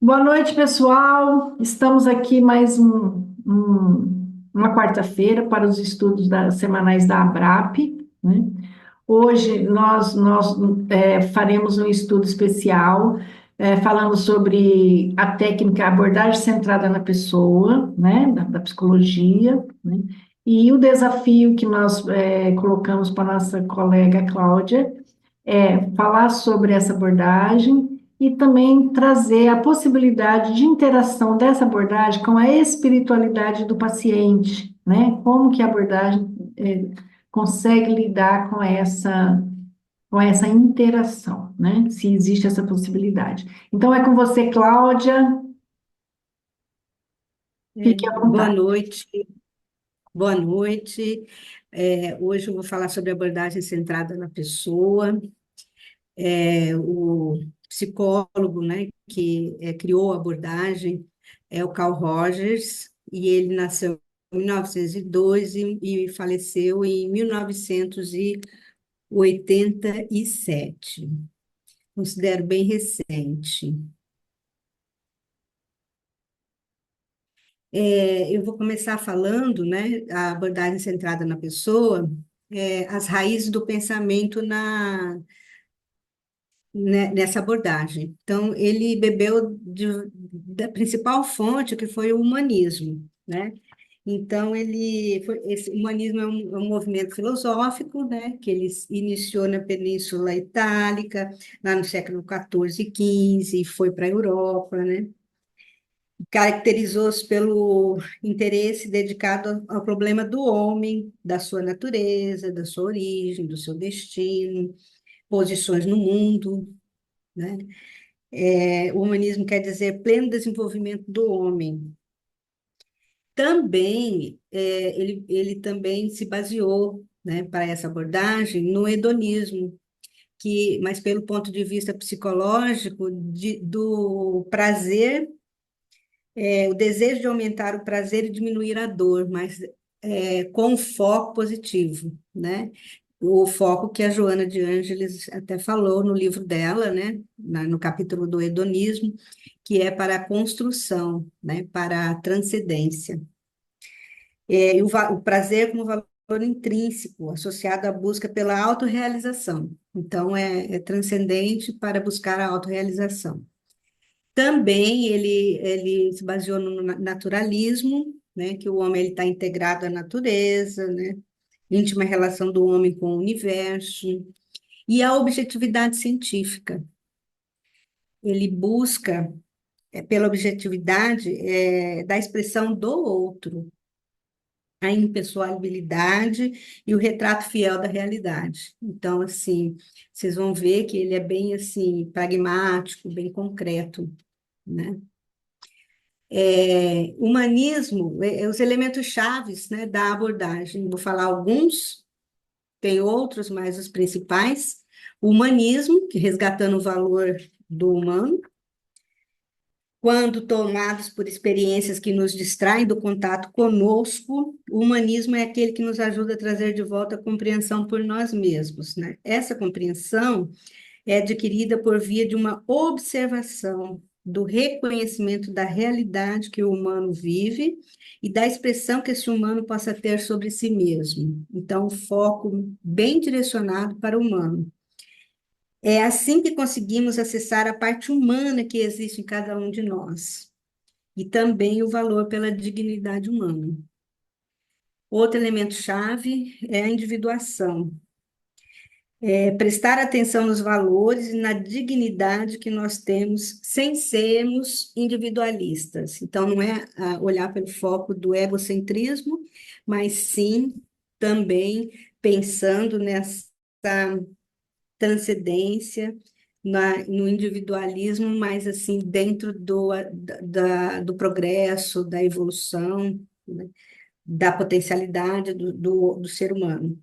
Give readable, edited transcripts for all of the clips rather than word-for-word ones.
Boa noite, pessoal. Estamos aqui mais uma quarta-feira para os estudos semanais da ABRAP, né? Hoje nós faremos um estudo especial, falando sobre a técnica abordagem centrada na pessoa, né, da psicologia, né? E o desafio que nós colocamos para a nossa colega Cláudia falar sobre essa abordagem e também trazer a possibilidade de interação dessa abordagem com a espiritualidade do paciente, né? Como que a abordagem consegue lidar com essa interação, né? Se existe essa possibilidade. Então, é com você, Cláudia, fique à Boa vontade. noite, boa noite. Hoje eu vou falar sobre abordagem centrada na pessoa. O psicólogo, né, que criou a abordagem é o Carl Rogers, e ele nasceu em 1902 e faleceu em 1987. Considero bem recente. Eu vou começar falando, né, a abordagem centrada na pessoa, as raízes do pensamento nessa abordagem. Então, ele bebeu da principal fonte, que foi o humanismo, né? Então, esse humanismo é um movimento filosófico, né, que ele iniciou na Península Itálica, lá no século XIV e XV, e foi para a Europa, né? Caracterizou-se pelo interesse dedicado ao problema do homem, da sua natureza, da sua origem, do seu destino, posições no mundo, né? O humanismo quer dizer pleno desenvolvimento do homem. Também, ele também se baseou, né, para essa abordagem no hedonismo, mas pelo ponto de vista psicológico, do prazer, o desejo de aumentar o prazer e diminuir a dor, mas com foco positivo, né? O foco que a Joana de Ângeles até falou no livro dela, né? No capítulo do hedonismo, que é para a construção, né? Para a transcendência. O prazer como valor intrínseco, associado à busca pela autorrealização. Então, é transcendente para buscar a autorrealização. Também ele se baseou no naturalismo, né, que o homem está integrado à natureza, né, íntima relação do homem com o universo, e a objetividade científica. Ele busca, pela objetividade, da expressão do outro, a impessoalidade e o retrato fiel da realidade. Então, assim, vocês vão ver que ele é bem, assim, pragmático, bem concreto, né? Humanismo, os elementos chaves, né, da abordagem. Vou falar alguns, tem outros, mas os principais. O humanismo, que resgatando o valor do humano, quando tomados por experiências que nos distraem do contato conosco, o humanismo é aquele que nos ajuda a trazer de volta a compreensão por nós mesmos, né? Essa compreensão é adquirida por via de uma observação, do reconhecimento da realidade que o humano vive e da expressão que esse humano possa ter sobre si mesmo. Então, o foco bem direcionado para o humano. É assim que conseguimos acessar a parte humana que existe em cada um de nós e também o valor pela dignidade humana. Outro elemento-chave é a individuação, prestar atenção nos valores e na dignidade que nós temos sem sermos individualistas. Então, não é olhar pelo foco do egocentrismo, mas sim também pensando nessa transcendência, no individualismo, mas assim, dentro do progresso, da evolução, né, da potencialidade do ser humano.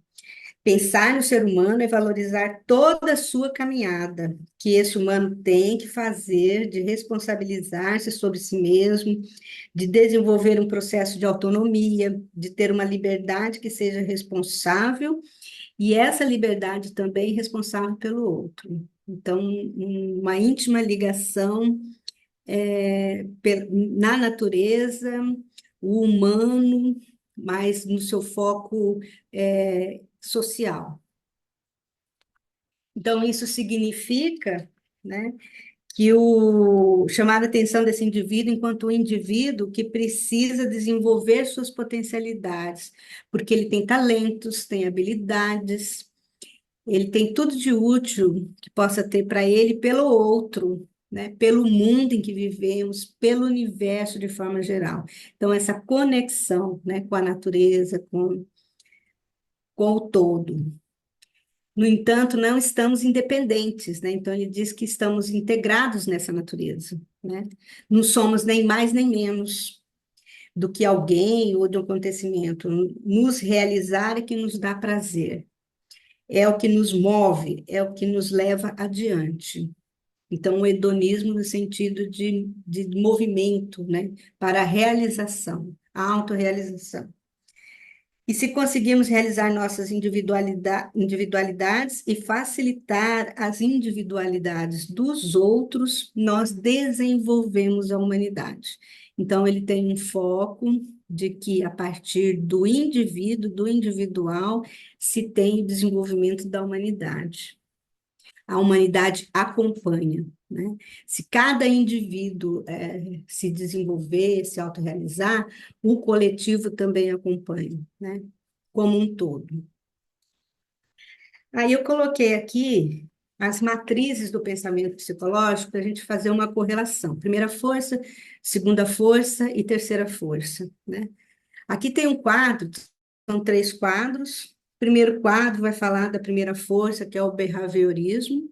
Pensar no ser humano é valorizar toda a sua caminhada, que esse humano tem que fazer, de responsabilizar-se sobre si mesmo, de desenvolver um processo de autonomia, de ter uma liberdade que seja responsável, e essa liberdade também responsável pelo outro. Então, uma íntima ligação na natureza, o humano, mas no seu foco social. Então, isso significa, né, que o chamar a atenção desse indivíduo enquanto um indivíduo que precisa desenvolver suas potencialidades, porque ele tem talentos, tem habilidades, ele tem tudo de útil que possa ter para ele pelo outro, né? Pelo mundo em que vivemos, pelo universo de forma geral. Então, essa conexão, né, com a natureza, com o todo. No entanto, não estamos independentes, né? Então, ele diz que estamos integrados nessa natureza, né? Não somos nem mais nem menos do que alguém ou de um acontecimento. Nos realizar é que nos dá prazer, é o que nos move, é o que nos leva adiante. Então, o hedonismo no sentido de movimento, né? Para a realização, a autorrealização. E se conseguirmos realizar nossas individualidades e facilitar as individualidades dos outros, nós desenvolvemos a humanidade. Então, ele tem um foco de que, a partir do indivíduo, do individual, se tem o desenvolvimento da humanidade. A humanidade acompanha, né? Se cada indivíduo se desenvolver, se autorrealizar, o coletivo também acompanha, né? Como um todo. Aí eu coloquei aqui as matrizes do pensamento psicológico para a gente fazer uma correlação. Primeira força, segunda força e terceira força, né? Aqui tem um quadro, são 3 quadros. O primeiro quadro vai falar da primeira força, que é o behaviorismo.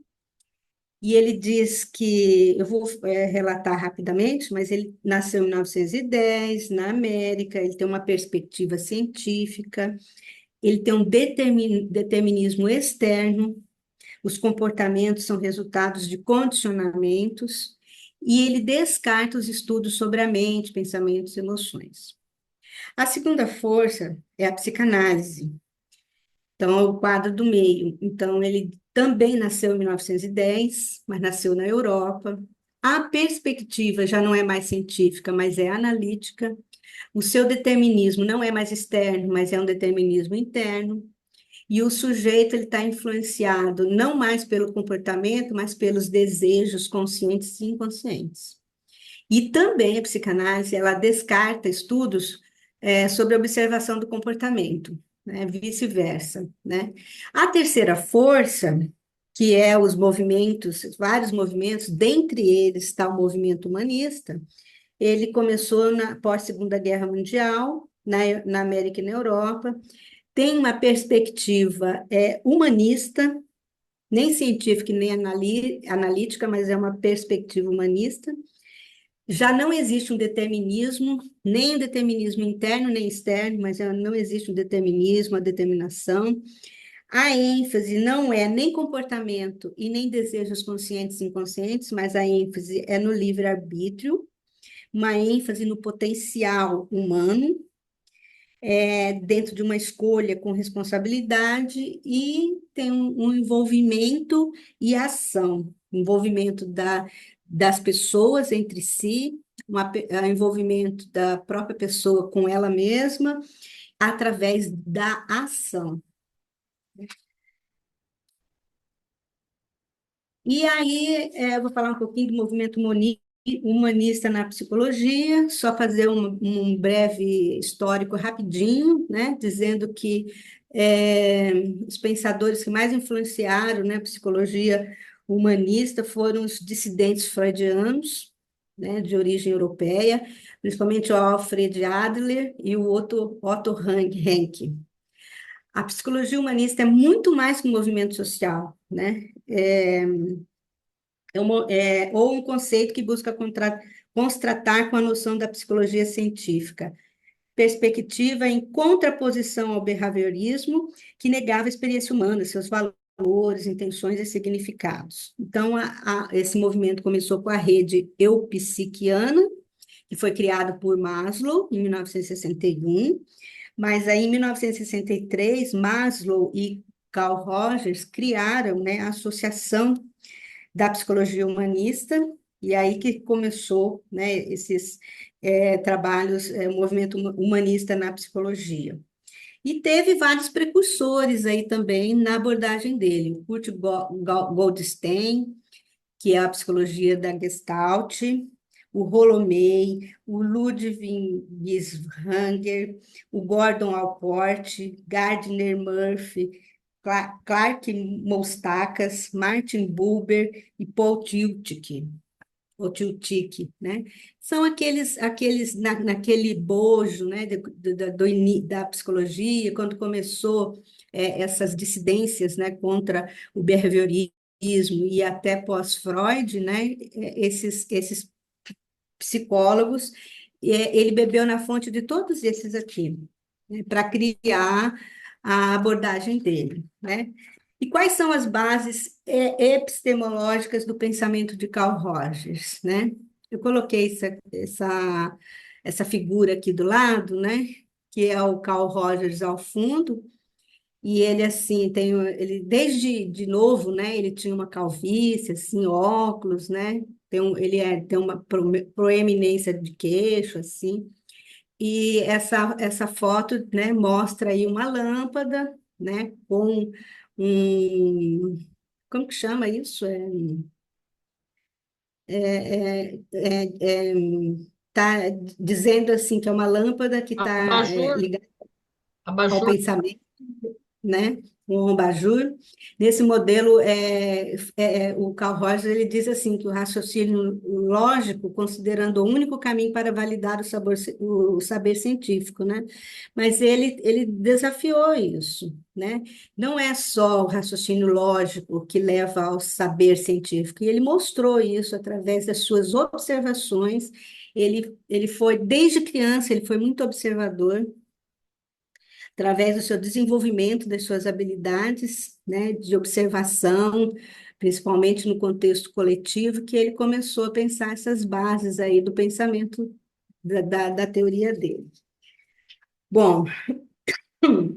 E ele diz que, eu vou relatar rapidamente, mas ele nasceu em 1910, na América, ele tem uma perspectiva científica, ele tem um determinismo externo, os comportamentos são resultados de condicionamentos, e ele descarta os estudos sobre a mente, pensamentos e emoções. A segunda força é a psicanálise. Então, é o quadro do meio. Então, ele também nasceu em 1910, mas nasceu na Europa. A perspectiva já não é mais científica, mas é analítica. O seu determinismo não é mais externo, mas é um determinismo interno. E o sujeito ele está influenciado não mais pelo comportamento, mas pelos desejos conscientes e inconscientes. E também a psicanálise, ela descarta estudos sobre a observação do comportamento, né? Vice-versa, né? A terceira força, que é os movimentos, vários movimentos, dentre eles está o movimento humanista, ele começou pós-Segunda Guerra Mundial, na América e na Europa, tem uma perspectiva humanista, nem científica e nem analítica, mas é uma perspectiva humanista, já não existe um determinismo, nem um determinismo interno nem externo, mas não existe um determinismo, a determinação. A ênfase não é nem comportamento e nem desejos conscientes e inconscientes, mas a ênfase é no livre-arbítrio, uma ênfase no potencial humano, dentro de uma escolha com responsabilidade, e tem um envolvimento e ação, envolvimento das pessoas entre si, envolvimento da própria pessoa com ela mesma, através da ação. E aí, eu vou falar um pouquinho do movimento humanista na psicologia, só fazer um breve histórico rapidinho, né, dizendo que os pensadores que mais influenciaram, né, a psicologia humanista foram os dissidentes freudianos, né, de origem europeia, principalmente o Alfred Adler e o Otto Rank. A psicologia humanista é muito mais que um movimento social, né? Ou um conceito que busca constratar com a noção da psicologia científica. Perspectiva em contraposição ao behaviorismo, que negava a experiência humana, seus valores, intenções e significados. Então, esse movimento começou com a rede eupsiquiana, que foi criada por Maslow, em 1961, mas aí, em 1963, Maslow e Carl Rogers criaram, né, a Associação da psicologia humanista, e aí que começou, né, esses trabalhos, o movimento humanista na psicologia. E teve vários precursores aí também na abordagem dele. O Goldstein, que é a psicologia da Gestalt, o Rolomei, o Ludwig Giswanger, o Gordon Allport, Gardner Murphy, Clark Moustakas, Martin Buber e Paul Tillich ou Tiltic, né? São naquele bojo, né, da psicologia, quando começou essas dissidências, né, contra o behaviorismo e até pós-Freud, né, esses psicólogos, ele bebeu na fonte de todos esses aqui, né, para criar a abordagem dele, né? E quais são as bases epistemológicas do pensamento de Carl Rogers, né? Eu coloquei essa figura aqui do lado, né? Que é o Carl Rogers ao fundo, e ele assim ele desde de novo, né? Ele tinha uma calvície, assim, óculos, né? Tem uma proeminência de queixo, assim. E essa foto, né, mostra aí uma lâmpada, né, com um, como que chama isso? Tá dizendo assim que é uma lâmpada que está Abajur, ligada ao abajur. pensamento, né? Um abajur. Nesse modelo, o Carl Rogers ele diz assim que o raciocínio lógico, considerando o único caminho para validar o saber científico, né? Mas ele desafiou isso, né? Não é só o raciocínio lógico que leva ao saber científico, e ele mostrou isso através das suas observações. Ele foi, desde criança, ele foi muito observador, através do seu desenvolvimento das suas habilidades, né, de observação, principalmente no contexto coletivo, que ele começou a pensar essas bases aí do pensamento da teoria dele. Bom,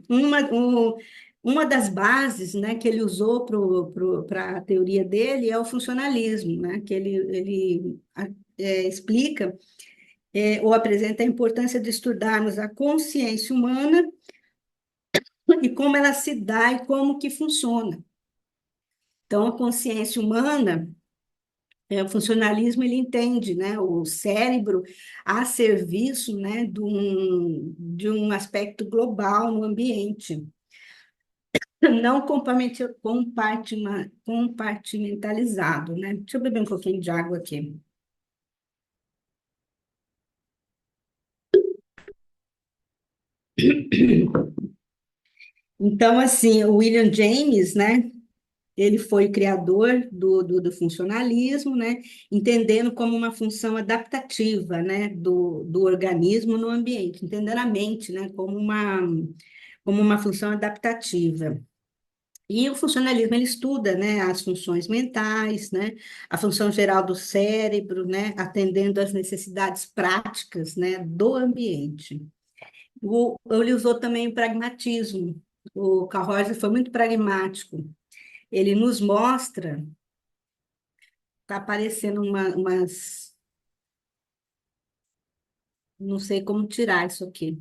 uma, um, uma das bases, né, que ele usou para a teoria dele é o funcionalismo, né, que ele explica ou apresenta a importância de estudarmos a consciência humana e como ela se dá e como que funciona. Então, a consciência humana, o funcionalismo, ele entende, né, o cérebro a serviço, né, de um aspecto global no ambiente, não compartimentalizado, né? Deixa eu beber um pouquinho de água aqui. Então, assim, o William James, né, ele foi o criador do funcionalismo, né? Entendendo como uma função adaptativa, né? Do organismo no ambiente, entendendo a mente, né? Como uma função adaptativa. E o funcionalismo, ele estuda, né, as funções mentais, né, a função geral do cérebro, né, atendendo às necessidades práticas, né, do ambiente. Ele usou também o pragmatismo. O Carl Rogers foi muito pragmático. Ele nos mostra. Tá aparecendo umas. Não sei como tirar isso aqui.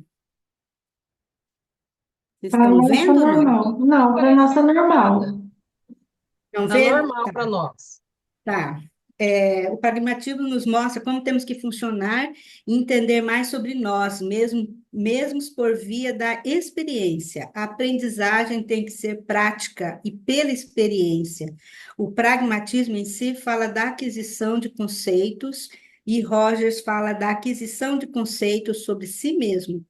Vocês Para estão nós está vendo ou não? normal. Não, para nós está normal. Estão Tá vendo? normal para nós. Tá. O pragmatismo nos mostra como temos que funcionar e entender mais sobre nós mesmos por via da experiência. A aprendizagem tem que ser prática e pela experiência. O pragmatismo em si fala da aquisição de conceitos e Rogers fala da aquisição de conceitos sobre si mesmo.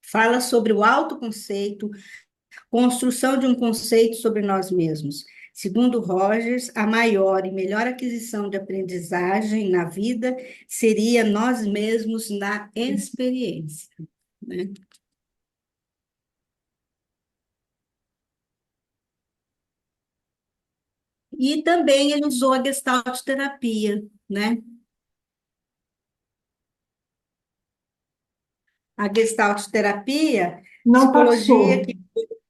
Fala sobre o autoconceito, construção de um conceito sobre nós mesmos. Segundo Rogers, a maior e melhor aquisição de aprendizagem na vida seria nós mesmos na experiência, né? E também ele usou a Gestalt terapia, né? A Gestalt terapia, Não psicologia passou. que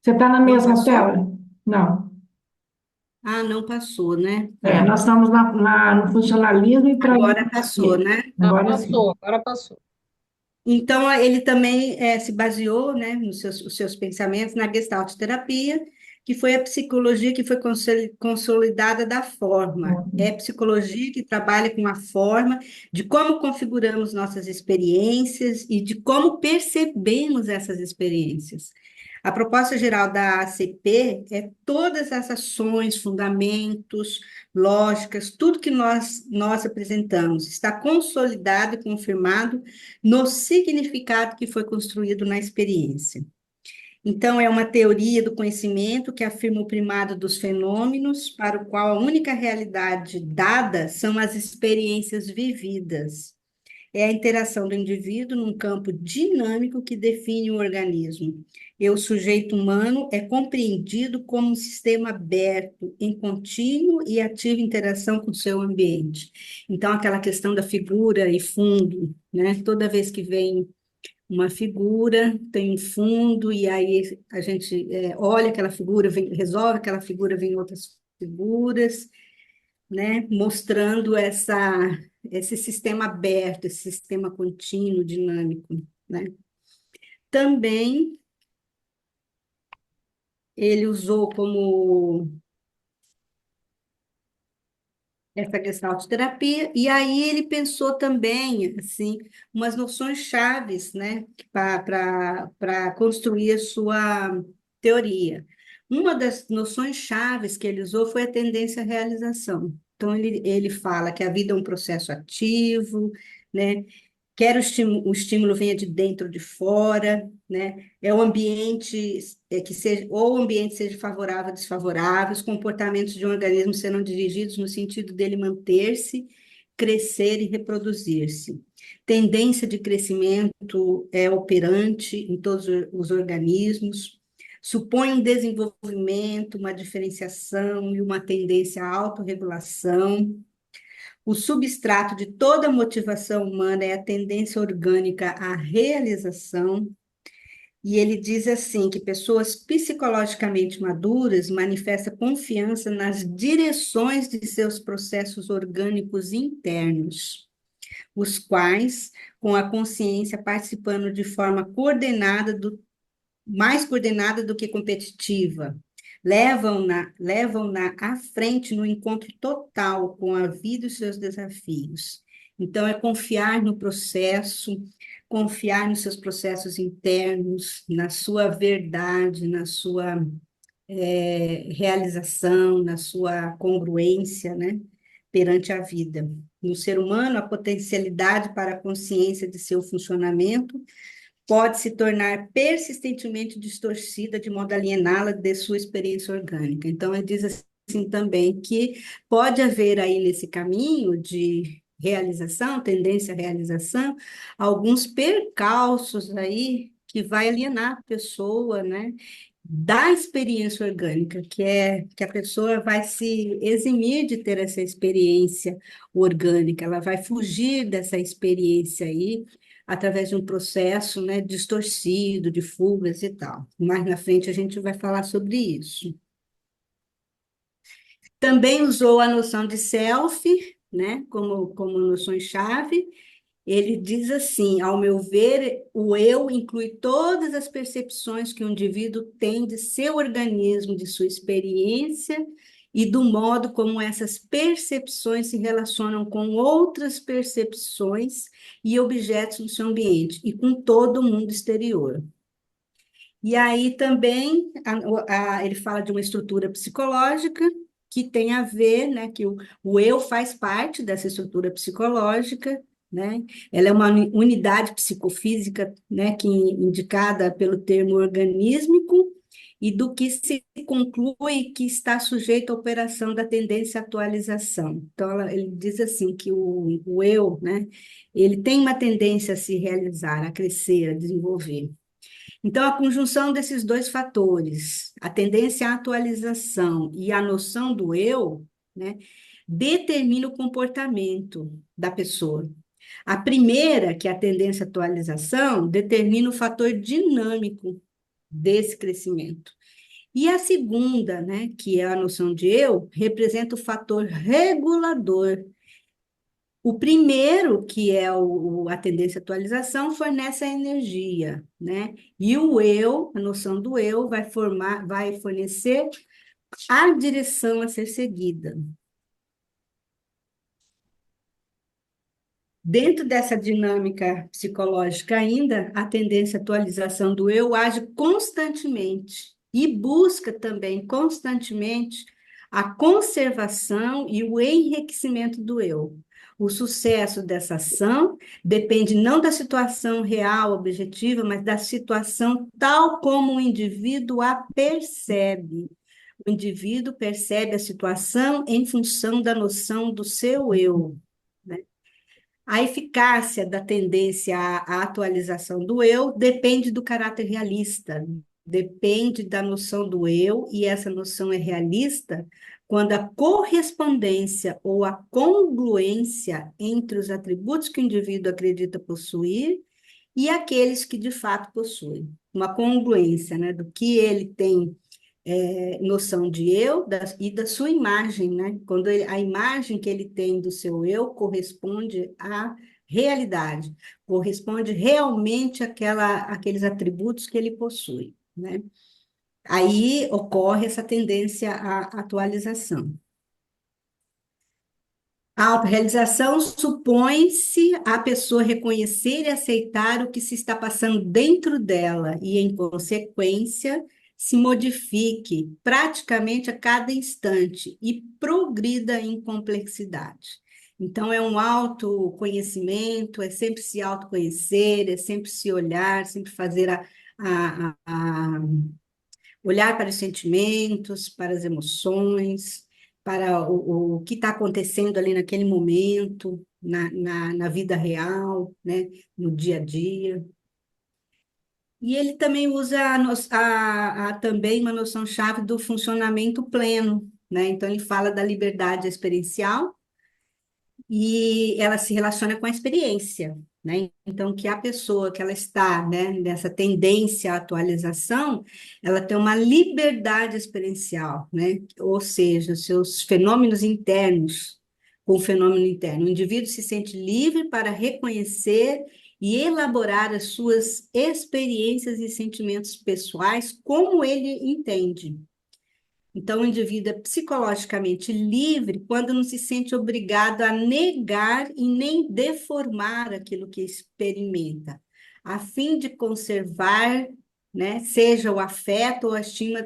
Você está na não mesma passou? tela? Não. Ah, não passou, né? É, Tá. nós estamos no funcionalismo e para Agora isso, passou, né? Ah, agora sim. passou, agora passou. Então, ele também se baseou, né, nos os seus pensamentos na Gestalt terapia, que foi a psicologia que foi consolidada da forma. É psicologia que trabalha com a forma de como configuramos nossas experiências e de como percebemos essas experiências. A proposta geral da ACP é todas as ações, fundamentos, lógicas, tudo que nós apresentamos está consolidado e confirmado no significado que foi construído na experiência. Então, é uma teoria do conhecimento que afirma o primado dos fenômenos, para o qual a única realidade dada são as experiências vividas. É a interação do indivíduo num campo dinâmico que define o organismo. E o sujeito humano é compreendido como um sistema aberto, em contínua e ativa interação com o seu ambiente. Então, aquela questão da figura e fundo, né? Toda vez que vem uma figura, tem um fundo, e aí a gente olha aquela figura, resolve aquela figura, vem outras figuras, né? Mostrando esse sistema aberto, esse sistema contínuo, dinâmico, né? Também ele usou como essa Gestalt terapia, e aí ele pensou também, assim, umas noções chaves, né, para construir a sua teoria. Uma das noções chaves que ele usou foi a tendência à realização. Então, ele fala que a vida é um processo ativo, né, quer o estímulo venha de dentro ou de fora, né? É o ambiente que seja, ou o ambiente seja favorável ou desfavorável, os comportamentos de um organismo serão dirigidos no sentido dele manter-se, crescer e reproduzir-se. Tendência de crescimento é operante em todos os organismos, supõe um desenvolvimento, uma diferenciação e uma tendência à autorregulação. O substrato de toda motivação humana é a tendência orgânica à realização, e ele diz assim que pessoas psicologicamente maduras manifestam confiança nas direções de seus processos orgânicos internos, os quais, com a consciência participando de forma mais coordenada do que competitiva, levam-na à frente no encontro total com a vida e os seus desafios. Então, é confiar no processo, confiar nos seus processos internos, na sua verdade, na sua realização, na sua congruência, né, perante a vida. No ser humano, a potencialidade para a consciência de seu funcionamento pode se tornar persistentemente distorcida de modo a aliená-la de sua experiência orgânica. Então, ele diz assim também que pode haver aí nesse caminho de realização, tendência à realização, alguns percalços aí que vai alienar a pessoa, né? Da experiência orgânica, que é que a pessoa vai se eximir de ter essa experiência orgânica, ela vai fugir dessa experiência aí através de um processo, né, distorcido, de fugas e tal. Mais na frente a gente vai falar sobre isso. Também usou a noção de self, né, como noções-chave. Ele diz assim: ao meu ver, o eu inclui todas as percepções que o indivíduo tem de seu organismo, de sua experiência e do modo como essas percepções se relacionam com outras percepções e objetos no seu ambiente e com todo o mundo exterior. E aí também ele fala de uma estrutura psicológica que tem a ver, né, que o eu faz parte dessa estrutura psicológica, né? Ela é uma unidade psicofísica, né, que indicada pelo termo organísmico e do que se conclui que está sujeito à operação da tendência à atualização. Então, ele diz assim que o eu, né, ele tem uma tendência a se realizar, a crescer, a desenvolver. Então, a conjunção desses dois fatores, a tendência à atualização e a noção do eu, né, determina o comportamento da pessoa. A primeira, que é a tendência à atualização, determina o fator dinâmico desse crescimento. E a segunda, né, que é a noção de eu, representa o fator regulador. O primeiro, que é a tendência à atualização, fornece a energia, né? E o eu, a noção do eu, vai fornecer a direção a ser seguida. Dentro dessa dinâmica psicológica ainda, a tendência à atualização do eu age constantemente e busca também constantemente a conservação e o enriquecimento do eu. O sucesso dessa ação depende não da situação real, objetiva, mas da situação tal como o indivíduo a percebe. O indivíduo percebe a situação em função da noção do seu eu, né? A eficácia da tendência à atualização do eu depende do caráter realista, depende da noção do eu, e essa noção é realista quando a correspondência ou a congruência entre os atributos que o indivíduo acredita possuir e aqueles que de fato possuem. Uma congruência, né, do que ele tem noção de eu e da sua imagem, né? Quando a imagem que ele tem do seu eu corresponde à realidade, corresponde realmente àqueles atributos que ele possui, né? Aí ocorre essa tendência à atualização. A autorrealização supõe-se a pessoa reconhecer e aceitar o que se está passando dentro dela e, em consequência, se modifique praticamente a cada instante e progrida em complexidade. Então, é um autoconhecimento, é sempre se autoconhecer, é sempre se olhar, sempre fazer olhar para os sentimentos, para as emoções, para o que está acontecendo ali naquele momento, na vida real, né, no dia a dia. E ele também usa também uma noção-chave do funcionamento pleno, né? Então, ele fala da liberdade experiencial, e ela se relaciona com a experiência, né? Então, que a pessoa que ela está, né, nessa tendência à atualização, ela tem uma liberdade experiencial, né? Ou seja, os seus fenômenos internos, com o fenômeno interno. O indivíduo se sente livre para reconhecer e elaborar as suas experiências e sentimentos pessoais como ele entende. Então, o indivíduo é psicologicamente livre quando não se sente obrigado a negar e nem deformar aquilo que experimenta, a fim de conservar, né, seja o afeto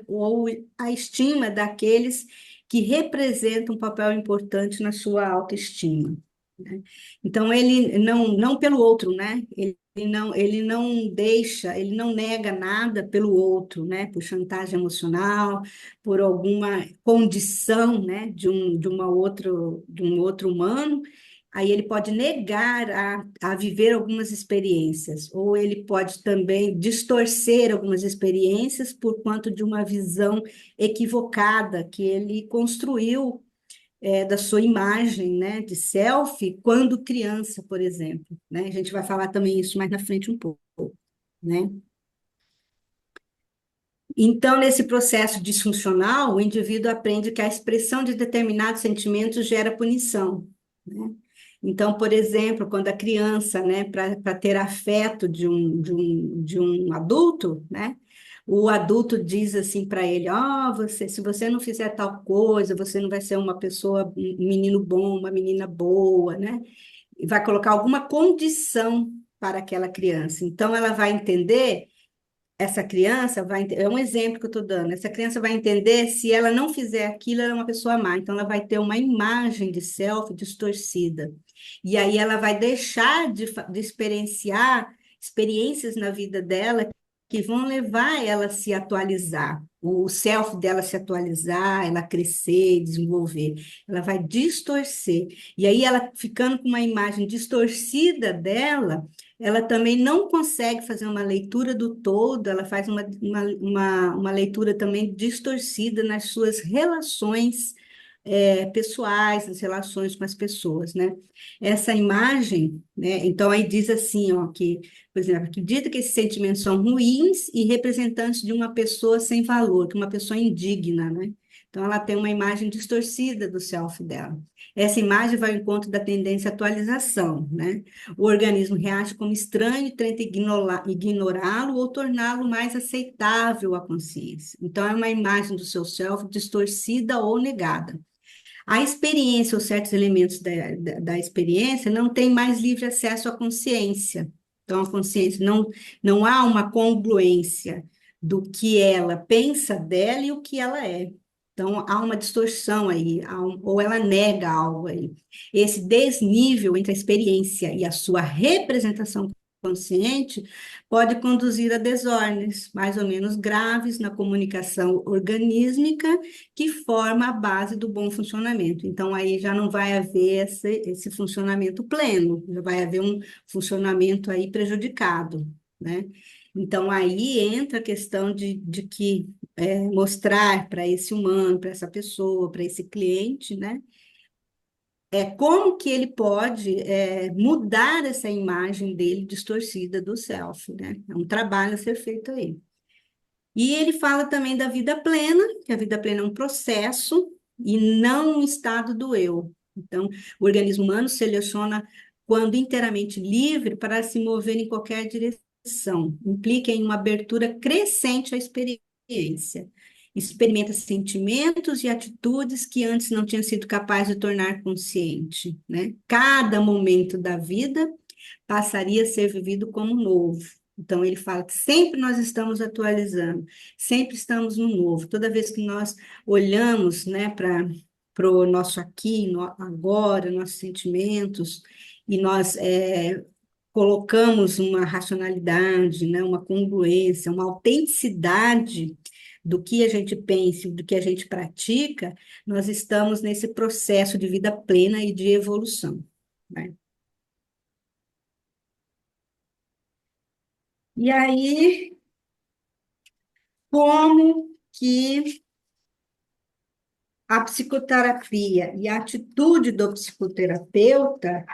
ou a estima daqueles que representam um papel importante na sua autoestima, né? Então, ele não pelo outro, né? Ele não deixa, ele não nega nada pelo outro, né? Por chantagem emocional, por alguma condição, né? De um outro humano, aí ele pode negar a viver algumas experiências, ou ele pode também distorcer algumas experiências por quanto de uma visão equivocada que ele construiu da sua imagem, né, de selfie, quando criança, por exemplo, né? A gente vai falar também isso mais na frente um pouco, né? Então, nesse processo disfuncional, o indivíduo aprende que a expressão de determinados sentimentos gera punição, né? Então, por exemplo, quando a criança, né, para ter afeto de um adulto, né, o adulto diz assim para ele: ó, se você não fizer tal coisa, você não vai ser uma pessoa, um menino bom, uma menina boa, né? E vai colocar alguma condição para aquela criança. Então, ela vai entender essa criança é um exemplo que eu estou dando. Essa criança vai entender se ela não fizer aquilo, ela é uma pessoa má. Então, ela vai ter uma imagem de self distorcida. E aí ela vai deixar de experienciar experiências na vida dela que vão levar ela a se atualizar, o self dela se atualizar, ela crescer, desenvolver. Ela vai distorcer. E aí ela ficando com uma imagem distorcida dela, ela também não consegue fazer uma leitura do todo, ela faz uma leitura também distorcida nas suas relações, pessoais, das relações com as pessoas, né? Essa imagem, né? Então aí diz assim, ó, que, por exemplo, acredita que esses sentimentos são ruins e representantes de uma pessoa sem valor, que uma pessoa indigna, né? Então ela tem uma imagem distorcida do self dela. Essa imagem vai ao encontro da tendência à atualização, né? O organismo reage como estranho e tenta ignorá-lo ou torná-lo mais aceitável à consciência. Então, é uma imagem do seu self distorcida ou negada. A experiência ou certos elementos da experiência não têm mais livre acesso à consciência. Então, a consciência não há uma congruência do que ela pensa dela e o que ela é. Então, há uma distorção aí, ou ela nega algo aí. Esse desnível entre a experiência e a sua representação consciente pode conduzir a desordens mais ou menos graves na comunicação organísmica que forma a base do bom funcionamento. Então, aí já não vai haver esse funcionamento pleno, já vai haver um funcionamento aí prejudicado, né? Então, aí entra a questão de que mostrar para esse humano, para essa pessoa, para esse cliente, né? Como que ele pode mudar essa imagem dele distorcida do self, né? É um trabalho a ser feito aí. E ele fala também da vida plena, que a vida plena é um processo e não um estado do eu. Então, o organismo humano seleciona quando inteiramente livre para se mover em qualquer direção. Implica em uma abertura crescente à experiência. Experimenta sentimentos e atitudes que antes não tinha sido capaz de tornar consciente, né? Cada momento da vida passaria a ser vivido como novo. Então, ele fala que sempre nós estamos atualizando, sempre estamos no novo. Toda vez que nós olhamos, né, para o nosso aqui, no agora, nossos sentimentos, e nós colocamos uma racionalidade, né, uma congruência, uma autenticidade do que a gente pensa, do que a gente pratica, nós estamos nesse processo de vida plena e de evolução, né? E aí, como que a psicoterapia e a atitude do psicoterapeuta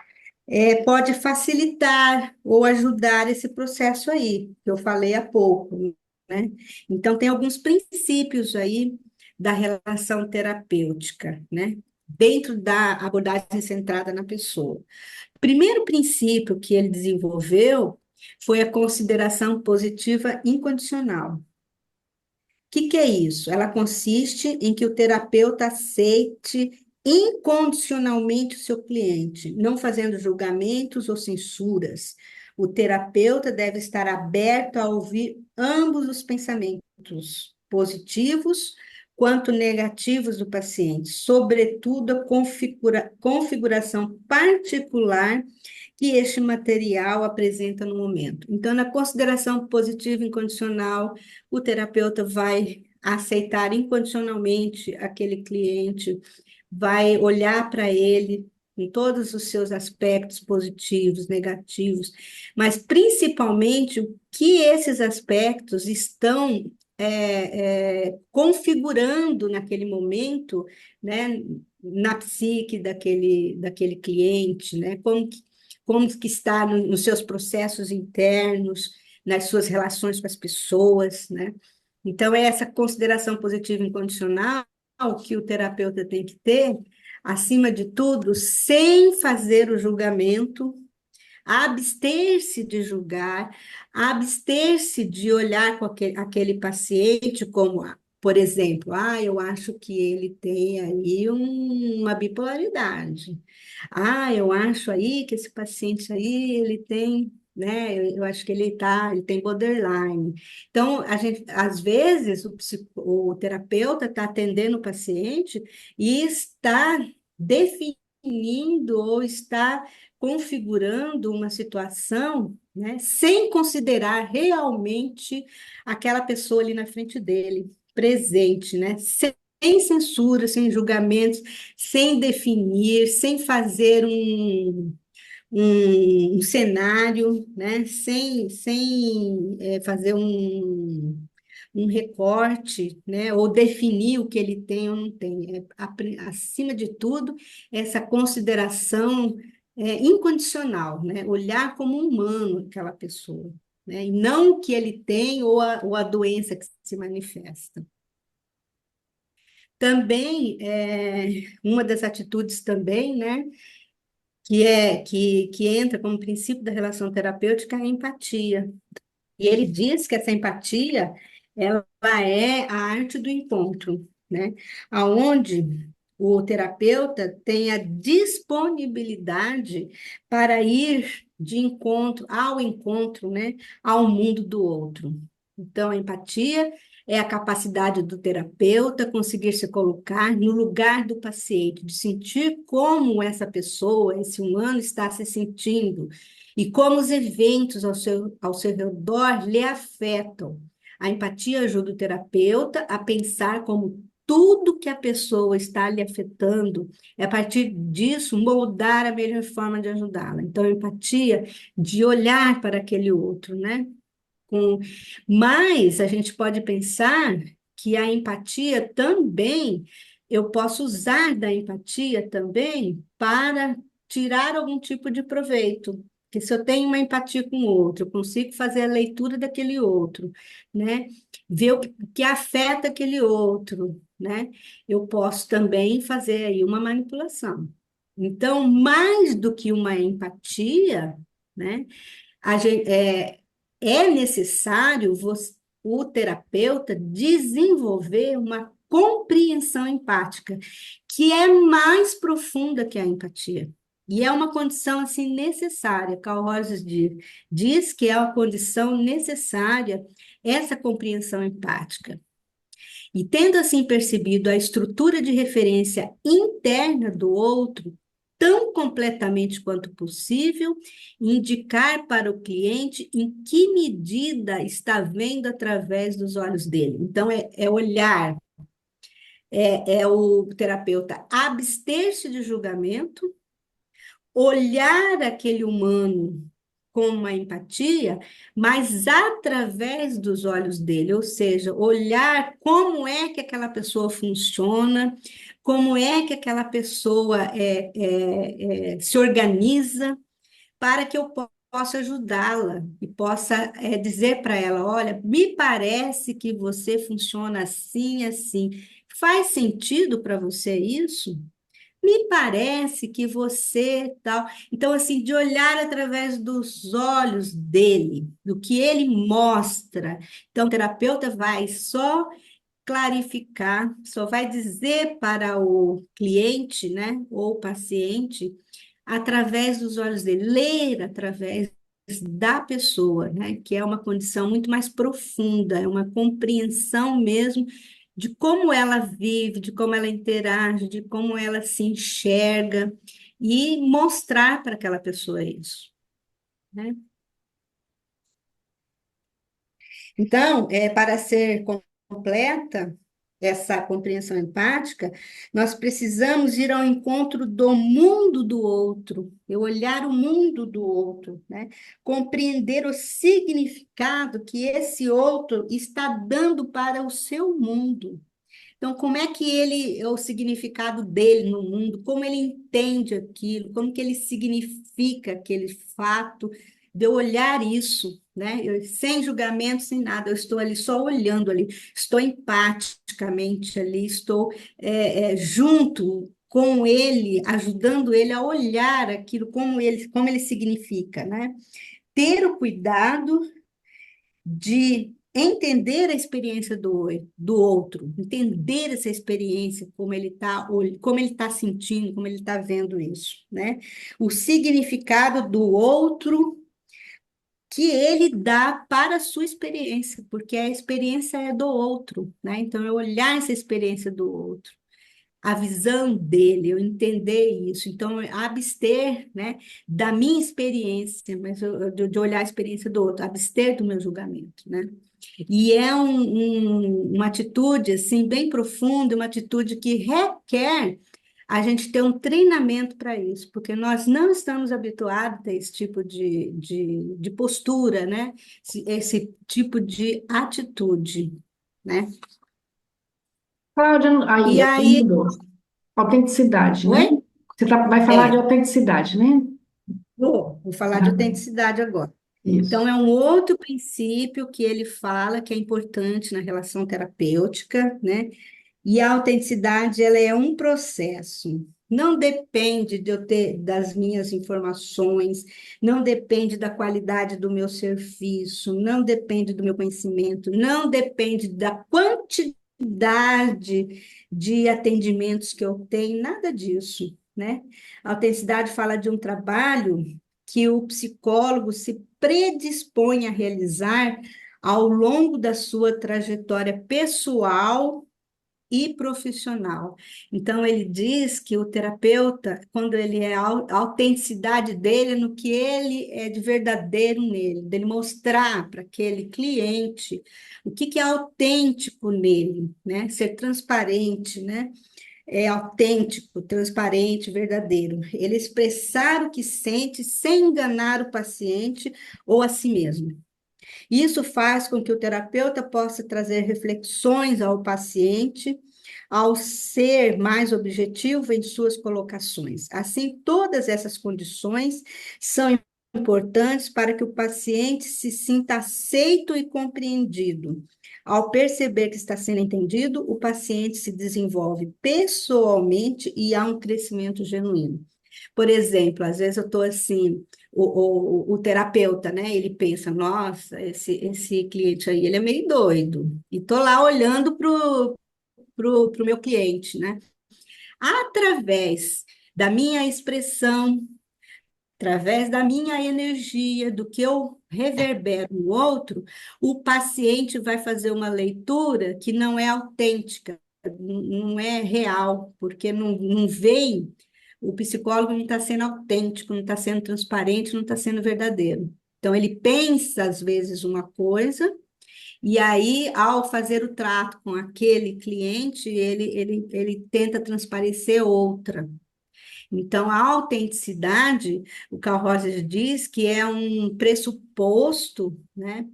pode facilitar ou ajudar esse processo aí, que eu falei há pouco, né? Então, tem alguns princípios aí da relação terapêutica, né? Dentro da abordagem centrada na pessoa. O primeiro princípio que ele desenvolveu foi a consideração positiva incondicional. Que é isso? Ela consiste em que o terapeuta aceite incondicionalmente o seu cliente, não fazendo julgamentos ou censuras. O terapeuta deve estar aberto a ouvir ambos os pensamentos, positivos quanto negativos do paciente, sobretudo a configuração particular que este material apresenta no momento. Então, na consideração positiva e incondicional, o terapeuta vai aceitar incondicionalmente aquele cliente, vai olhar para ele em todos os seus aspectos positivos, negativos, mas principalmente o que esses aspectos estão configurando naquele momento, né, na psique daquele cliente, né, como que está nos seus processos internos, nas suas relações com as pessoas, né? Então, é essa consideração positiva incondicional que o terapeuta tem que ter, acima de tudo, sem fazer o julgamento, abster-se de julgar, abster-se de olhar com aquele paciente como, por exemplo, eu acho que ele tem aí uma bipolaridade. Eu acho aí que esse paciente aí, ele tem, né, eu acho que ele tem borderline. Então, a gente, às vezes, o terapeuta está atendendo o paciente e está definindo ou está configurando uma situação, né, sem considerar realmente aquela pessoa ali na frente dele, presente, né, sem censura, sem julgamentos, sem definir, sem fazer um cenário, né, sem fazer um recorte, né, ou definir o que ele tem ou não tem. Acima de tudo, essa consideração incondicional, né, olhar como humano aquela pessoa, né, e não o que ele tem ou a doença que se manifesta. Também, uma das atitudes também, né, que entra como princípio da relação terapêutica é a empatia. E ele diz que essa empatia, ela é a arte do encontro, né? Aonde o terapeuta tem a disponibilidade para ir de encontro, ao encontro, né, ao mundo do outro. Então, a empatia é a capacidade do terapeuta conseguir se colocar no lugar do paciente, de sentir como essa pessoa, esse humano, está se sentindo e como os eventos ao seu redor lhe afetam. A empatia ajuda o terapeuta a pensar como tudo que a pessoa está lhe afetando, e a partir disso moldar a melhor forma de ajudá-la. Então, a empatia de olhar para aquele outro, né? Com... Mas a gente pode pensar que a empatia também, eu posso usar da empatia também para tirar algum tipo de proveito. Porque se eu tenho uma empatia com o outro, eu consigo fazer a leitura daquele outro, né? Ver o que afeta aquele outro, né? Eu posso também fazer aí uma manipulação. Então, mais do que uma empatia, né? A gente, é necessário o terapeuta desenvolver uma compreensão empática, que é mais profunda que a empatia. E é uma condição assim necessária. Carl Rogers diz que é uma condição necessária essa compreensão empática. E tendo assim percebido a estrutura de referência interna do outro, tão completamente quanto possível, indicar para o cliente em que medida está vendo através dos olhos dele. Então, é olhar, é o terapeuta abster-se de julgamento, olhar aquele humano com uma empatia, mas através dos olhos dele, ou seja, olhar como é que aquela pessoa funciona, como é que aquela pessoa se organiza, para que eu possa ajudá-la e possa dizer para ela, olha, me parece que você funciona assim, assim. Faz sentido para você isso? Me parece que você tal. Então, assim, de olhar através dos olhos dele, do que ele mostra. Então, o terapeuta vai só clarificar, só vai dizer para o cliente, né, ou paciente, através dos olhos dele, ler através da pessoa, né, que é uma condição muito mais profunda, é uma compreensão mesmo de como ela vive, de como ela interage, de como ela se enxerga e mostrar para aquela pessoa isso, né? Então, para ser completa essa compreensão empática, nós precisamos ir ao encontro do mundo do outro, e olhar o mundo do outro, né? Compreender o significado que esse outro está dando para o seu mundo. Então, como é que ele, é o significado dele no mundo, como ele entende aquilo, como que ele significa aquele fato, de eu olhar isso, né? Sem julgamento, sem nada, eu estou ali só olhando ali, estou empaticamente ali, estou junto com ele, ajudando ele a olhar aquilo como ele significa, né? Ter o cuidado de entender a experiência do outro, entender essa experiência, como ele está sentindo, como ele está vendo isso, né? O significado do outro que ele dá para a sua experiência, porque a experiência é do outro, né? Então, eu olhar essa experiência do outro, a visão dele, eu entender isso. Então, abster, né, da minha experiência, mas de olhar a experiência do outro, abster do meu julgamento, né? E é uma atitude, assim, bem profunda, uma atitude que requer a gente ter um treinamento para isso, porque nós não estamos habituados a esse tipo de postura, né? Esse tipo de atitude. né? Cláudia, aí, E aqui aí, mudou. Autenticidade, né? oi? Vai falar de É, autenticidade, né? vou falar de Ah, autenticidade agora. isso. Então, é um outro princípio que ele fala que é importante na relação terapêutica, né? E a autenticidade, ela é um processo. Não depende de eu ter das minhas informações, não depende da qualidade do meu serviço, não depende do meu conhecimento, não depende da quantidade de atendimentos que eu tenho, nada disso, né? A autenticidade fala de um trabalho que o psicólogo se predispõe a realizar ao longo da sua trajetória pessoal e profissional. Então, ele diz que o terapeuta, quando ele é a autenticidade dele é no que ele é de verdadeiro nele, dele mostrar para aquele cliente o que é autêntico nele, né? Ser transparente, né? É autêntico, transparente, verdadeiro. Ele expressar o que sente sem enganar o paciente ou a si mesmo. Isso faz com que o terapeuta possa trazer reflexões ao paciente, ao ser mais objetivo em suas colocações. Assim, todas essas condições são importantes para que o paciente se sinta aceito e compreendido. Ao perceber que está sendo entendido, o paciente se desenvolve pessoalmente e há um crescimento genuíno. Por exemplo, às vezes eu estou assim, o terapeuta, né? Ele pensa, nossa, esse cliente aí, ele é meio doido. E estou lá olhando pro meu cliente, né? Através da minha expressão, através da minha energia, do que eu reverbero no outro, o paciente vai fazer uma leitura que não é autêntica, não é real, porque não vem, o psicólogo não está sendo autêntico, não está sendo transparente, não está sendo verdadeiro. Então, ele pensa, às vezes, uma coisa, e aí, ao fazer o trato com aquele cliente, ele tenta transparecer outra. Então, a autenticidade, o Carl Rogers diz que é um pressuposto, né?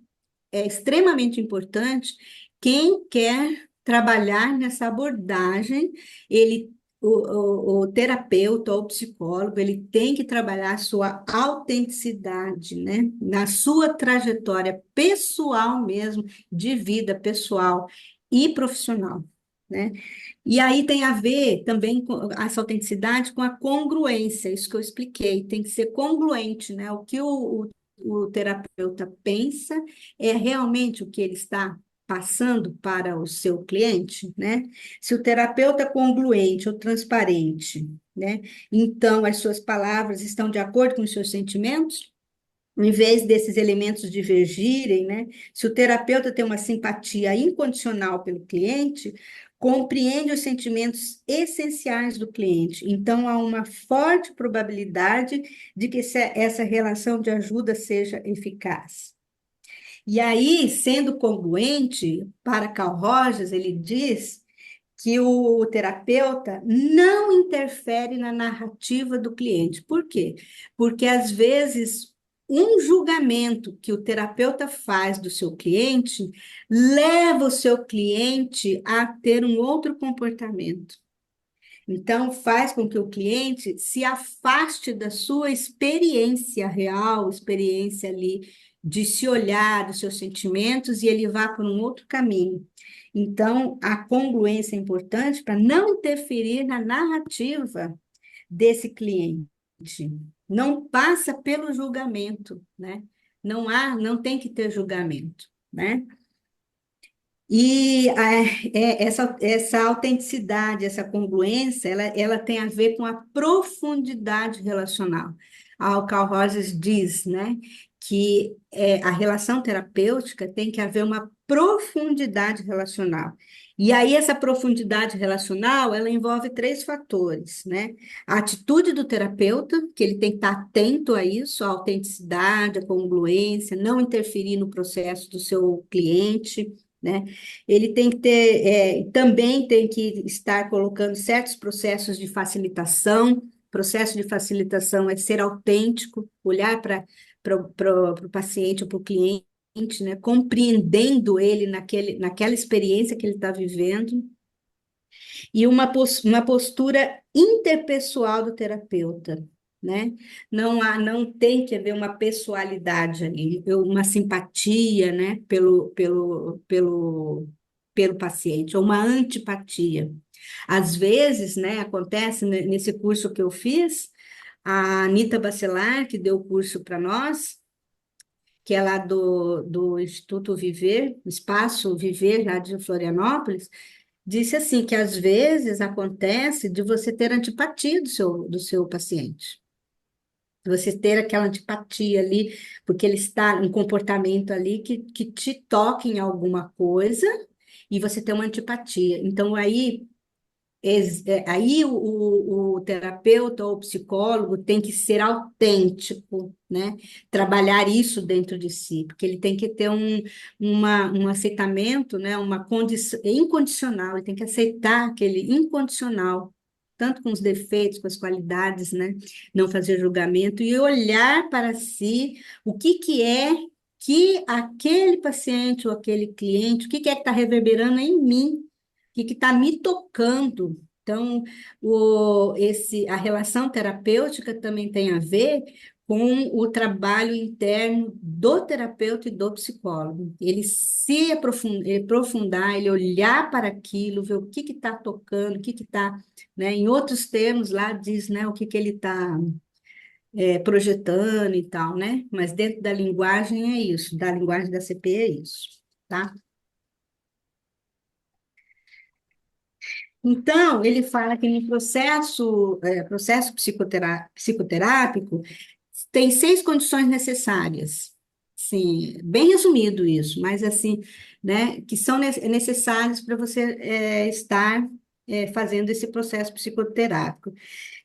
É extremamente importante. Quem quer trabalhar nessa abordagem, ele, o terapeuta ou o psicólogo, ele tem que trabalhar a sua autenticidade, né? Na sua trajetória pessoal mesmo, de vida pessoal e profissional, né? E aí tem a ver também com essa autenticidade com a congruência, isso que eu expliquei, tem que ser congruente, né? O que o terapeuta pensa é realmente o que ele está passando para o seu cliente, né? Se o terapeuta é congruente ou transparente, né? Então as suas palavras estão de acordo com os seus sentimentos, em vez desses elementos divergirem, né? Se o terapeuta tem uma simpatia incondicional pelo cliente, compreende os sentimentos essenciais do cliente. Então, há uma forte probabilidade de que essa relação de ajuda seja eficaz. E aí, sendo congruente, para Carl Rogers, ele diz que o terapeuta não interfere na narrativa do cliente. Por quê? Porque, às vezes, um julgamento que o terapeuta faz do seu cliente leva o seu cliente a ter um outro comportamento. Então, faz com que o cliente se afaste da sua experiência real, experiência ali de se olhar, dos seus sentimentos, e ele vá por um outro caminho. Então, a congruência é importante para não interferir na narrativa desse cliente. Não passa pelo julgamento, né? Não tem que ter julgamento, né? E essa autenticidade, essa congruência, ela tem a ver com a profundidade relacional. O Carl Rogers diz, né, que a relação terapêutica tem que haver uma profundidade relacional. E aí essa profundidade relacional, ela envolve três fatores, né? A atitude do terapeuta, que ele tem que estar atento a isso, a autenticidade, a congruência, não interferir no processo do seu cliente, né? Ele tem que ter, também tem que estar colocando certos processos de facilitação. Processo de facilitação é ser autêntico, olhar para o paciente ou para o cliente né, compreendendo ele naquela experiência que ele está vivendo, e uma postura interpessoal do terapeuta, né? Não tem que haver uma pessoalidade ali, uma simpatia, né, pelo paciente, ou uma antipatia. Às vezes, né, acontece nesse curso que eu fiz, a Anita Bacelar, que deu o curso para nós, que é lá do Instituto Viver, Espaço Viver, lá de Florianópolis, disse assim que às vezes acontece de você ter antipatia do seu paciente. Você ter aquela antipatia ali, porque ele está um comportamento ali que te toca em alguma coisa e você tem uma antipatia. Então, aí o terapeuta ou o psicólogo tem que ser autêntico, né? Trabalhar isso dentro de si, porque ele tem que ter um aceitamento, né? Uma condição incondicional, ele tem que aceitar aquele incondicional, tanto com os defeitos, com as qualidades, né? Não fazer julgamento e olhar para si o que é que aquele paciente ou aquele cliente, o que é que está reverberando em mim, que está me tocando. Então, a relação terapêutica também tem a ver com o trabalho interno do terapeuta e do psicólogo. Ele aprofundar, ele olhar para aquilo, ver o que está tocando, o que está, né? Em outros termos, lá diz, né, o que ele está projetando e tal, né? Mas dentro da linguagem é isso, da linguagem da CP é isso, tá? Então, ele fala que no processo psicoterápico, tem 6 condições necessárias. Sim, bem resumido isso, mas assim, né, que são necessárias para você estar fazendo esse processo psicoterápico.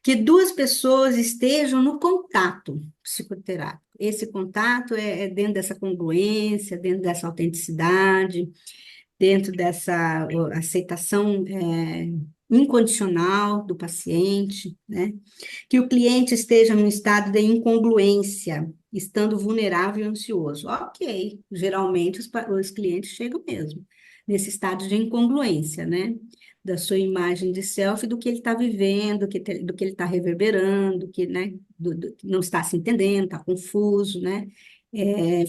Que duas pessoas estejam no contato psicoterápico. Esse contato é dentro dessa congruência, dentro dessa autenticidade, dentro dessa aceitação incondicional do paciente, né? Que o cliente esteja num estado de incongruência, estando vulnerável e ansioso. Ok, geralmente os clientes chegam mesmo nesse estado de incongruência, né? Da sua imagem de self, do que ele está vivendo, do que ele está reverberando, né? Que não está se entendendo, está confuso, né?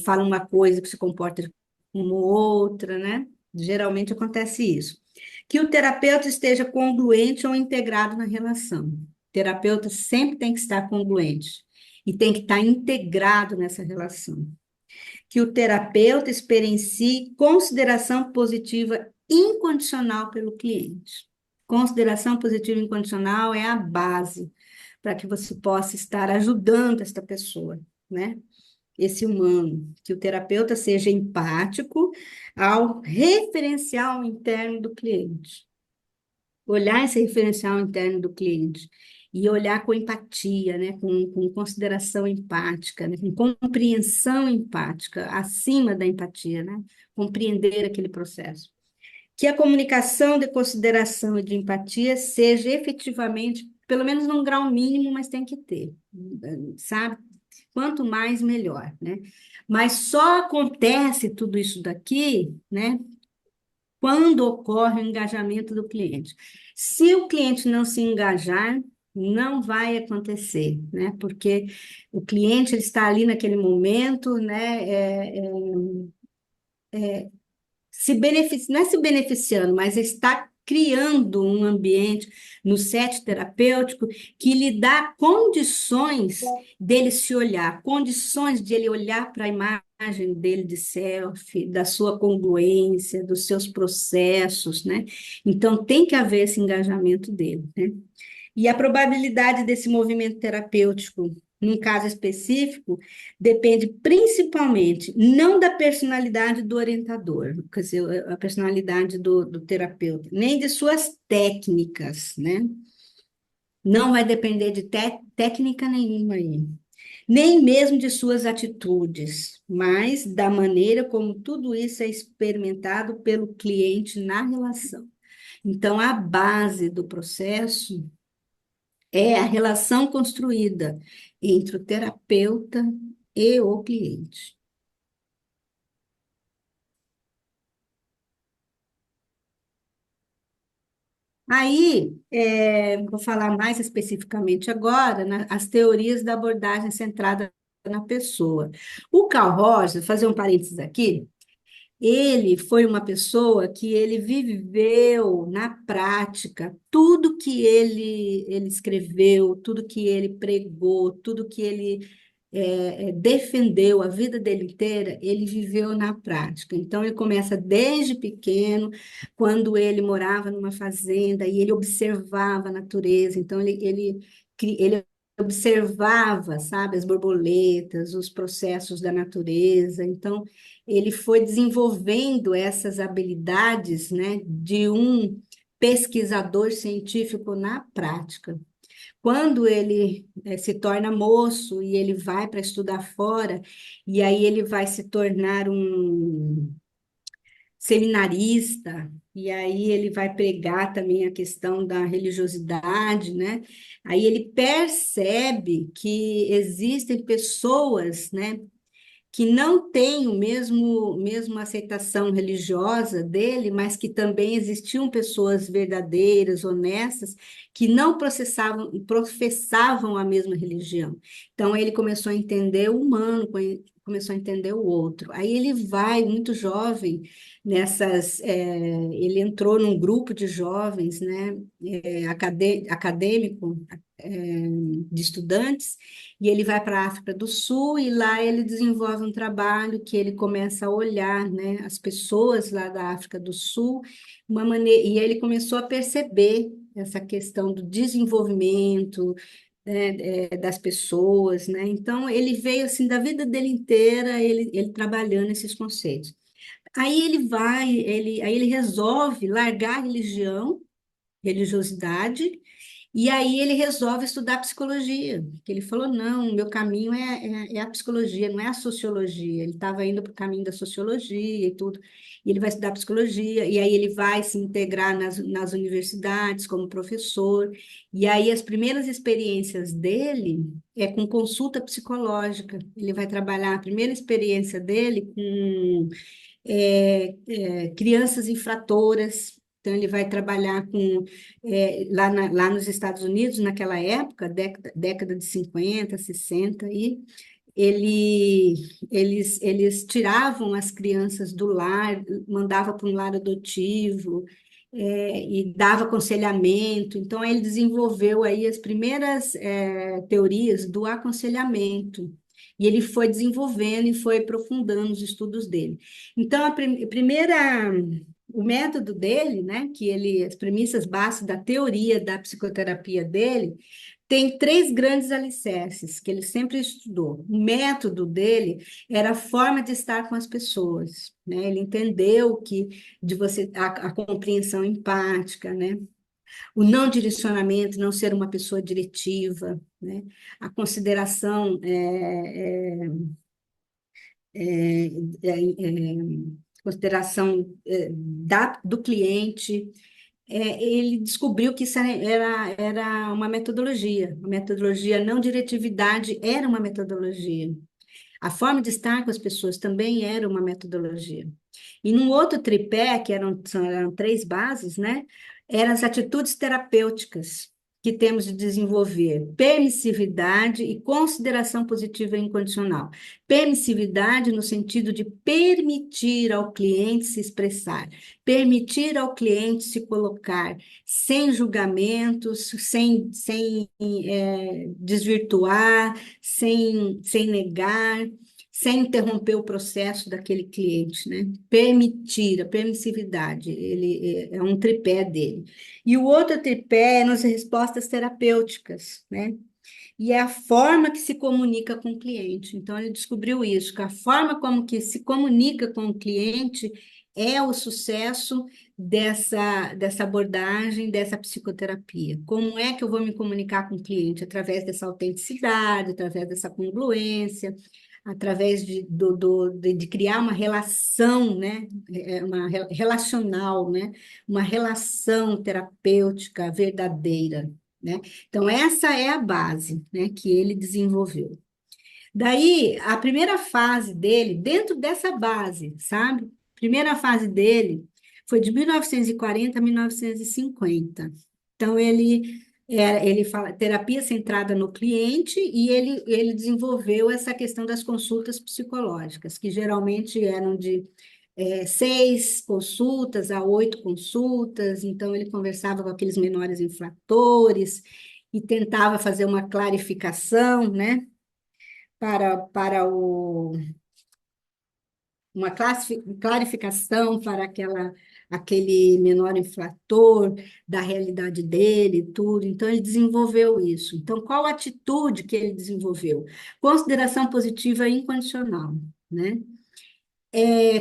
Fala uma coisa que se comporta como outra, né? Geralmente acontece isso. Que o terapeuta esteja congruente ou integrado na relação. O terapeuta sempre tem que estar congruente e tem que estar integrado nessa relação. Que o terapeuta experiencie consideração positiva incondicional pelo cliente. Consideração positiva incondicional é a base para que você possa estar ajudando esta pessoa, né? Esse humano, que o terapeuta seja empático ao referencial interno do cliente. Olhar esse referencial interno do cliente e olhar com empatia, né? com consideração empática, né? Com compreensão empática, acima da empatia, né? Compreender aquele processo. Que a comunicação de consideração e de empatia seja efetivamente, pelo menos num grau mínimo, mas tem que ter, sabe? Quanto mais, melhor, né? Mas só acontece tudo isso daqui, né? Quando ocorre o engajamento do cliente. Se o cliente não se engajar, não vai acontecer, né? Porque o cliente ele está ali naquele momento, né? Não é se beneficiando, mas está criando um ambiente no set terapêutico que lhe dá condições dele se olhar, condições de ele olhar para a imagem dele de self, da sua congruência, dos seus processos, né? Então tem que haver esse engajamento dele, né? E a probabilidade desse movimento terapêutico, num caso específico, depende principalmente não da personalidade do orientador, quer dizer, a personalidade do terapeuta, nem de suas técnicas, né? Não vai depender de técnica nenhuma aí, nem mesmo de suas atitudes, mas da maneira como tudo isso é experimentado pelo cliente na relação. Então, a base do processo é a relação construída entre o terapeuta e o cliente. Aí, vou falar mais especificamente agora, as teorias da abordagem centrada na pessoa. O Carl Rogers, fazer um parênteses aqui, ele foi uma pessoa que ele viveu na prática tudo que ele escreveu, tudo que ele pregou, tudo que ele defendeu a vida dele inteira, ele viveu na prática. Então, ele começa desde pequeno, quando ele morava numa fazenda e ele observava a natureza. Então, ele observava, sabe, as borboletas, os processos da natureza. Então, ele foi desenvolvendo essas habilidades, né, de um pesquisador científico na prática. Quando ele se torna moço e ele vai para estudar fora, e aí ele vai se tornar um seminarista, e aí ele vai pregar também a questão da religiosidade, né? Aí ele percebe que existem pessoas, né, que não tem o mesmo aceitação religiosa dele, mas que também existiam pessoas verdadeiras, honestas, que não professavam a mesma religião. Então ele começou a entender o humano, começou a entender o outro. Aí ele vai, muito jovem, ele entrou num grupo de jovens, né, acadêmico, de estudantes, e ele vai para a África do Sul e lá ele desenvolve um trabalho que ele começa a olhar, né, as pessoas lá da África do Sul, e ele começou a perceber essa questão do desenvolvimento, né, das pessoas, né? Então ele veio assim da vida dele inteira, ele trabalhando esses conceitos. Aí aí ele resolve largar a religiosidade, e aí ele resolve estudar psicologia, que ele falou, não, meu caminho é a psicologia, não é a sociologia. Ele estava indo para o caminho da sociologia e tudo, e ele vai estudar psicologia, e aí ele vai se integrar nas universidades como professor, e aí as primeiras experiências dele é com consulta psicológica. Ele vai trabalhar, a primeira experiência dele com crianças infratoras. Então, ele vai trabalhar com, lá nos Estados Unidos, naquela época, década de 50, 60, e eles tiravam as crianças do lar, mandava para um lar adotivo, e dava aconselhamento. Então, ele desenvolveu aí as primeiras teorias do aconselhamento. E ele foi desenvolvendo e foi aprofundando os estudos dele. Então, o método dele, né, as premissas básicas da teoria da psicoterapia dele, tem três grandes alicerces que ele sempre estudou. O método dele era a forma de estar com as pessoas, né? Ele entendeu que a compreensão empática, né? O não direcionamento, não ser uma pessoa diretiva, né? A consideração é, é, consideração do cliente. Ele descobriu que isso era uma metodologia não diretividade era uma metodologia. A forma de estar com as pessoas também era uma metodologia. E num outro tripé, eram três bases, né? Eram as atitudes terapêuticas que temos de desenvolver: permissividade e consideração positiva e incondicional. Permissividade no sentido de permitir ao cliente se expressar, permitir ao cliente se colocar sem julgamentos, sem desvirtuar, sem negar, sem interromper o processo daquele cliente, né? Permitir, a permissividade, ele é um tripé dele. E o outro tripé é nas respostas terapêuticas, né? E é a forma que se comunica com o cliente. Então, ele descobriu isso, que a forma como que se comunica com o cliente é o sucesso dessa abordagem, dessa psicoterapia. Como é que eu vou me comunicar com o cliente? Através dessa autenticidade, através dessa congruência, através de criar uma relação, né? Relacional, né? Uma relação terapêutica verdadeira, né? Então, essa é a base, né, que ele desenvolveu. Daí, a primeira fase dele, dentro dessa base, sabe? Primeira fase dele Foi de 1940 a 1950. Então, ele fala terapia centrada no cliente e ele desenvolveu essa questão das consultas psicológicas, que geralmente eram de 6 consultas a 8 consultas. Então, ele conversava com aqueles menores infratores e tentava fazer uma clarificação, né, para uma clarificação para aquele menor infrator da realidade dele e tudo. Então, ele desenvolveu isso. Então, qual a atitude que ele desenvolveu? Consideração positiva incondicional, né?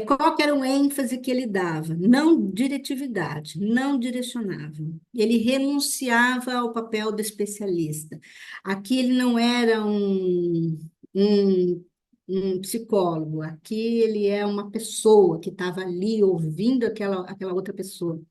Qual que era o ênfase que ele dava? Não diretividade, não direcionava. Ele renunciava ao papel do especialista. Aqui ele não era um, um psicólogo, aqui ele é uma pessoa que estava ali ouvindo aquela outra pessoa.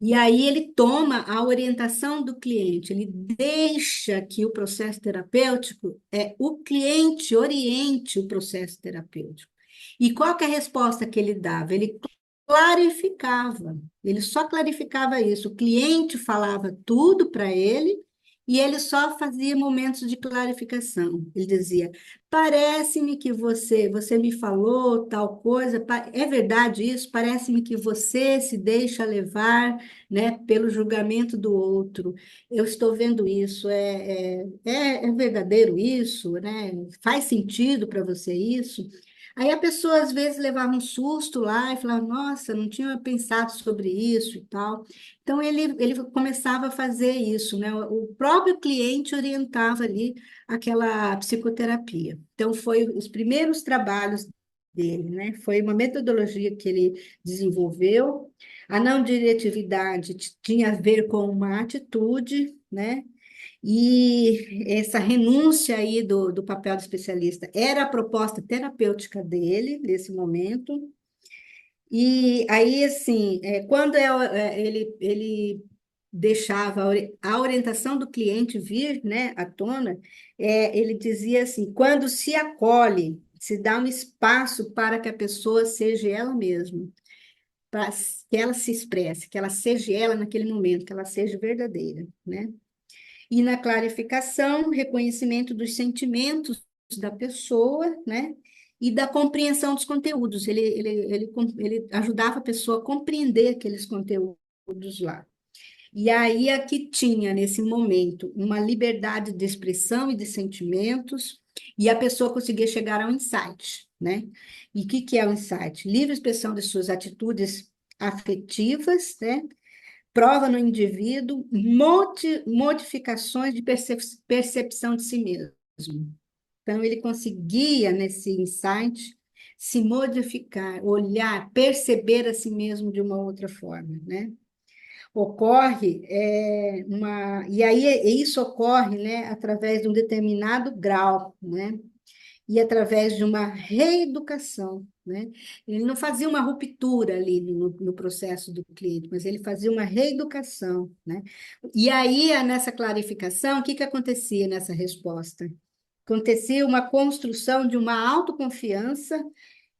E aí ele toma a orientação do cliente, ele deixa que o processo terapêutico, o cliente oriente o processo terapêutico. E qual que é a resposta que ele dava? Ele clarificava, ele só clarificava isso. O cliente falava tudo para ele e ele só fazia momentos de clarificação. Ele dizia: parece-me que você me falou tal coisa, é verdade isso? Parece-me que você se deixa levar, né, pelo julgamento do outro. Eu estou vendo isso, é verdadeiro isso, né? Faz sentido para você isso? Aí a pessoa às vezes levava um susto lá e falava: nossa, não tinha pensado sobre isso e tal. Então ele começava a fazer isso, né? O próprio cliente orientava ali aquela psicoterapia. Então foi os primeiros trabalhos dele, né? Foi uma metodologia que ele desenvolveu. A não diretividade tinha a ver com uma atitude, né? E essa renúncia aí do papel do especialista era a proposta terapêutica dele, nesse momento. E aí, assim, quando ele deixava a orientação do cliente vir, né, à tona, ele dizia assim: quando se acolhe, se dá um espaço para que a pessoa seja ela mesma, para que ela se expresse, que ela seja ela naquele momento, que ela seja verdadeira, né? E na clarificação, reconhecimento dos sentimentos da pessoa, né? E da compreensão dos conteúdos. Ele ajudava a pessoa a compreender aqueles conteúdos lá. E aí aqui tinha, nesse momento, uma liberdade de expressão e de sentimentos, e a pessoa conseguia chegar ao insight, né? E o que é o insight? Livre expressão de suas atitudes afetivas, né? Prova no indivíduo modificações de percepção de si mesmo. Então, ele conseguia, nesse insight, se modificar, olhar, perceber a si mesmo de uma outra forma, né? E aí isso ocorre, né, através de um determinado grau, né? E através de uma reeducação, né? Ele não fazia uma ruptura ali no processo do cliente, mas ele fazia uma reeducação, né? E aí, nessa clarificação, o que que acontecia nessa resposta? Acontecia uma construção de uma autoconfiança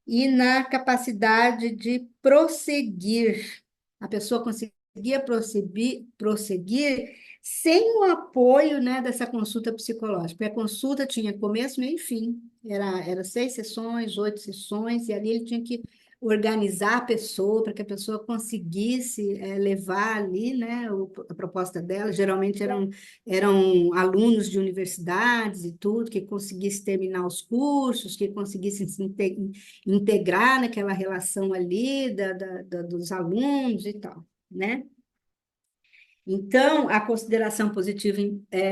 e na capacidade de prosseguir. A pessoa conseguia prosseguir sem o apoio, né, dessa consulta psicológica. Porque a consulta tinha começo, meio e fim. Era 6 sessões, 8 sessões, e ali ele tinha que organizar a pessoa para que a pessoa conseguisse levar ali, né, a proposta dela. Geralmente eram alunos de universidades e tudo, que conseguissem terminar os cursos, que conseguissem se integrar naquela relação ali dos alunos e tal, né? Então, a consideração positiva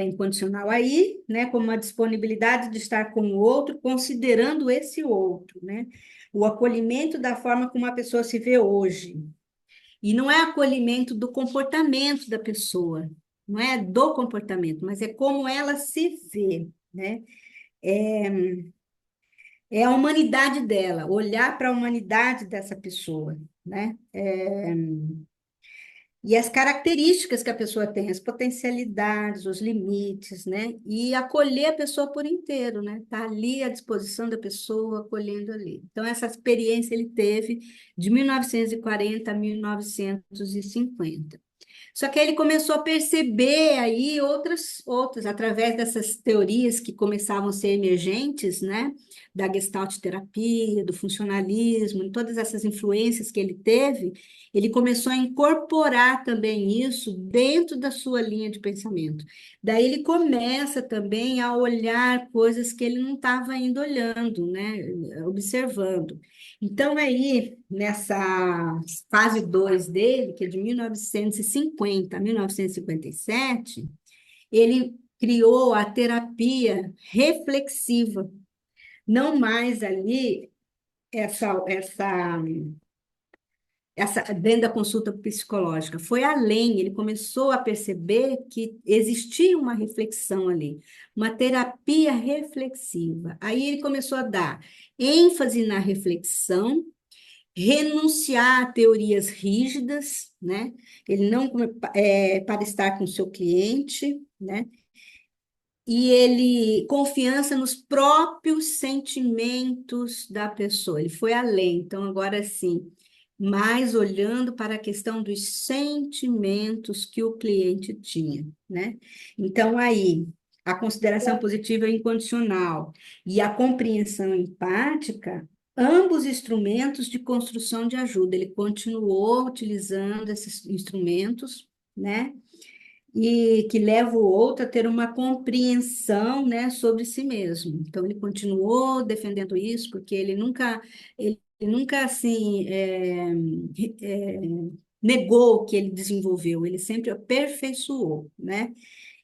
incondicional aí, né, como uma disponibilidade de estar com o outro, considerando esse outro, né? O acolhimento da forma como a pessoa se vê hoje. E não é acolhimento do comportamento da pessoa, não é do comportamento, mas é como ela se vê, né? É a humanidade dela, olhar para a humanidade dessa pessoa, né? e as características que a pessoa tem, as potencialidades, os limites, né? E acolher a pessoa por inteiro, né? Tá ali à disposição da pessoa, acolhendo ali. Então, essa experiência ele teve de 1940 a 1950. Só que aí ele começou a perceber aí outras, através dessas teorias que começavam a ser emergentes, né? Da Gestalt terapia, do funcionalismo, todas essas influências que ele teve, ele começou a incorporar também isso dentro da sua linha de pensamento. Daí ele começa também a olhar coisas que ele não estava ainda olhando, né? Observando. Então, aí, nessa fase 2 dele, que é de 1950 a 1957, ele criou a terapia reflexiva. Não mais ali, essa dentro da consulta psicológica. Foi além, ele começou a perceber que existia uma reflexão ali, uma terapia reflexiva. Aí ele começou a dar ênfase na reflexão, renunciar a teorias rígidas, né? Ele não para estar com o seu cliente, né? E ele confiança nos próprios sentimentos da pessoa. Ele foi além. Então agora sim, mais olhando para a questão dos sentimentos que o cliente tinha, né? Então aí a consideração positiva e incondicional e a compreensão empática, ambos instrumentos de construção de ajuda. Ele continuou utilizando esses instrumentos, né? E que leva o outro a ter uma compreensão, né, sobre si mesmo. Então, ele continuou defendendo isso, porque ele nunca assim, é, negou o que ele desenvolveu, ele sempre aperfeiçoou, né?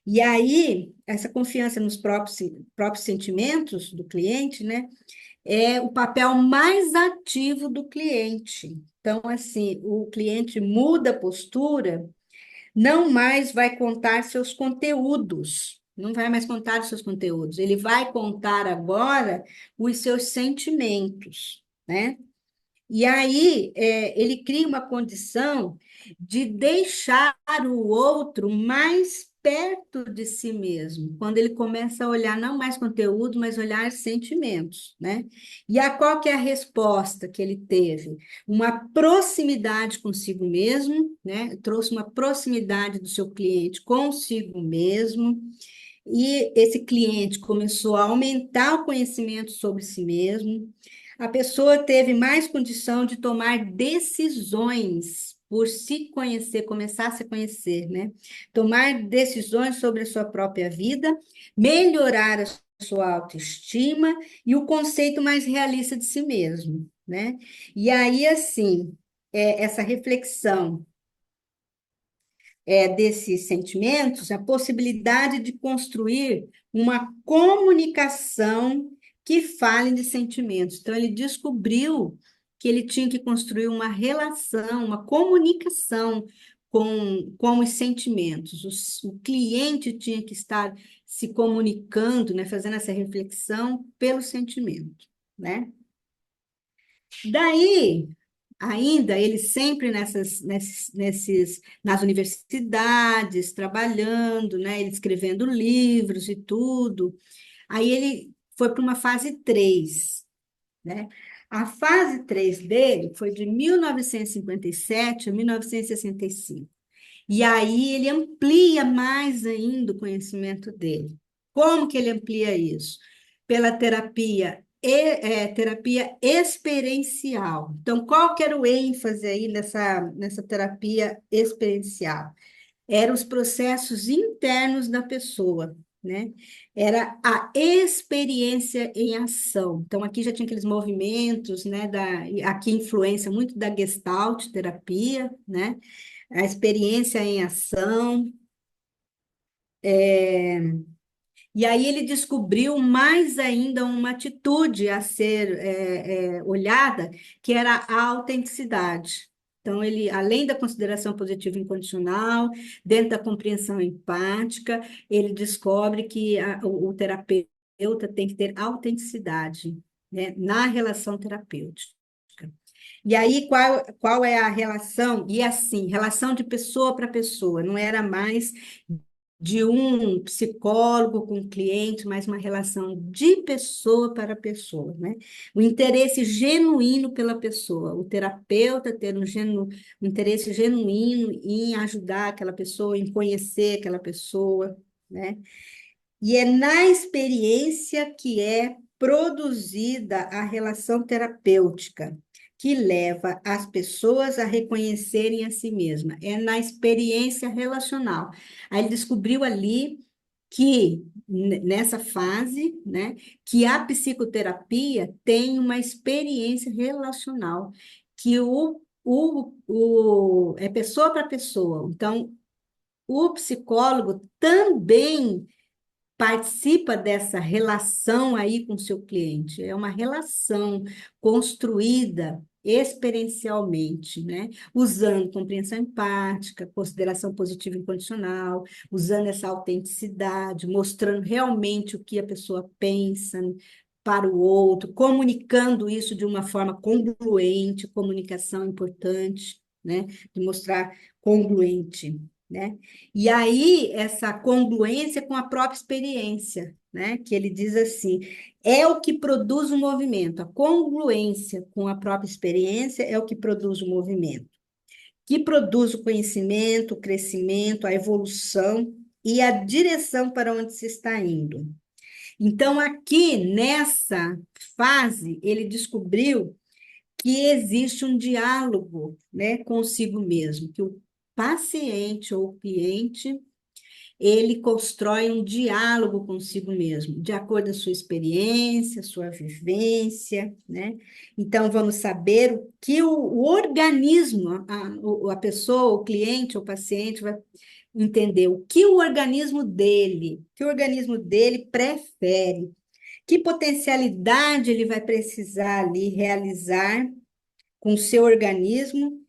E aí, essa confiança nos próprios sentimentos do cliente, né, é o papel mais ativo do cliente. Então, assim, o cliente muda a postura, não mais vai contar seus conteúdos, não vai mais contar os seus conteúdos, ele vai contar agora os seus sentimentos, né? E aí, ele cria uma condição de deixar o outro mais perto de si mesmo, quando ele começa a olhar não mais conteúdo, mas olhar sentimentos, né? E a qual que é a resposta que ele teve? Uma proximidade consigo mesmo, né? Trouxe uma proximidade do seu cliente consigo mesmo, e esse cliente começou a aumentar o conhecimento sobre si mesmo, a pessoa teve mais condição de tomar decisões por se conhecer, começar a se conhecer, né? Tomar decisões sobre a sua própria vida, melhorar a sua autoestima e o conceito mais realista de si mesmo, né? E aí, assim, essa reflexão desses sentimentos, a possibilidade de construir uma comunicação que fale de sentimentos. Então, ele descobriu que ele tinha que construir uma relação, uma comunicação com os sentimentos. O cliente tinha que estar se comunicando, né, fazendo essa reflexão pelo sentimento, né? Daí, ainda, ele sempre nas universidades, trabalhando, né, ele escrevendo livros e tudo. Aí ele foi para uma fase 3, né? A fase 3 dele foi de 1957 a 1965. E aí ele amplia mais ainda o conhecimento dele. Como que ele amplia isso? Pela terapia experiencial. Então, qual que era o ênfase aí nessa terapia experiencial? Eram os processos internos da pessoa, né? Era a experiência em ação. Então, aqui já tinha aqueles movimentos, né? Aqui influência muito da Gestalt terapia, né? A experiência em ação. E aí ele descobriu mais ainda uma atitude a ser olhada, que era a autenticidade. Então, ele, além da consideração positiva incondicional, dentro da compreensão empática, ele descobre que o terapeuta tem que ter autenticidade, né, na relação terapêutica. E aí, qual é a relação? E assim, relação de pessoa para pessoa, não era mais de um psicólogo com o cliente, mas uma relação de pessoa para pessoa, né? O interesse genuíno pela pessoa, o terapeuta ter um interesse genuíno em ajudar aquela pessoa, em conhecer aquela pessoa, né? E é na experiência que é produzida a relação terapêutica, que leva as pessoas a reconhecerem a si mesma. É na experiência relacional. Aí ele descobriu ali que, nessa fase, né, que a psicoterapia tem uma experiência relacional, que é pessoa para pessoa. Então, o psicólogo também participa dessa relação aí com o seu cliente. É uma relação construída experiencialmente, né? Usando compreensão empática, consideração positiva e incondicional, usando essa autenticidade, mostrando realmente o que a pessoa pensa para o outro, comunicando isso de uma forma congruente, comunicação é importante, né? De mostrar congruente, né? E aí, essa congruência com a própria experiência, né? Que ele diz assim: é o que produz o movimento. A congruência com a própria experiência é o que produz o movimento, que produz o conhecimento, o crescimento, a evolução e a direção para onde se está indo. Então, aqui nessa fase, ele descobriu que existe um diálogo, né, consigo mesmo, que o paciente ou o cliente ele constrói um diálogo consigo mesmo, de acordo com a sua experiência, sua vivência, né? Então, vamos saber o que o organismo, a pessoa, o cliente, o paciente vai entender o que o organismo dele, que o organismo dele prefere, que potencialidade ele vai precisar ali realizar com o seu organismo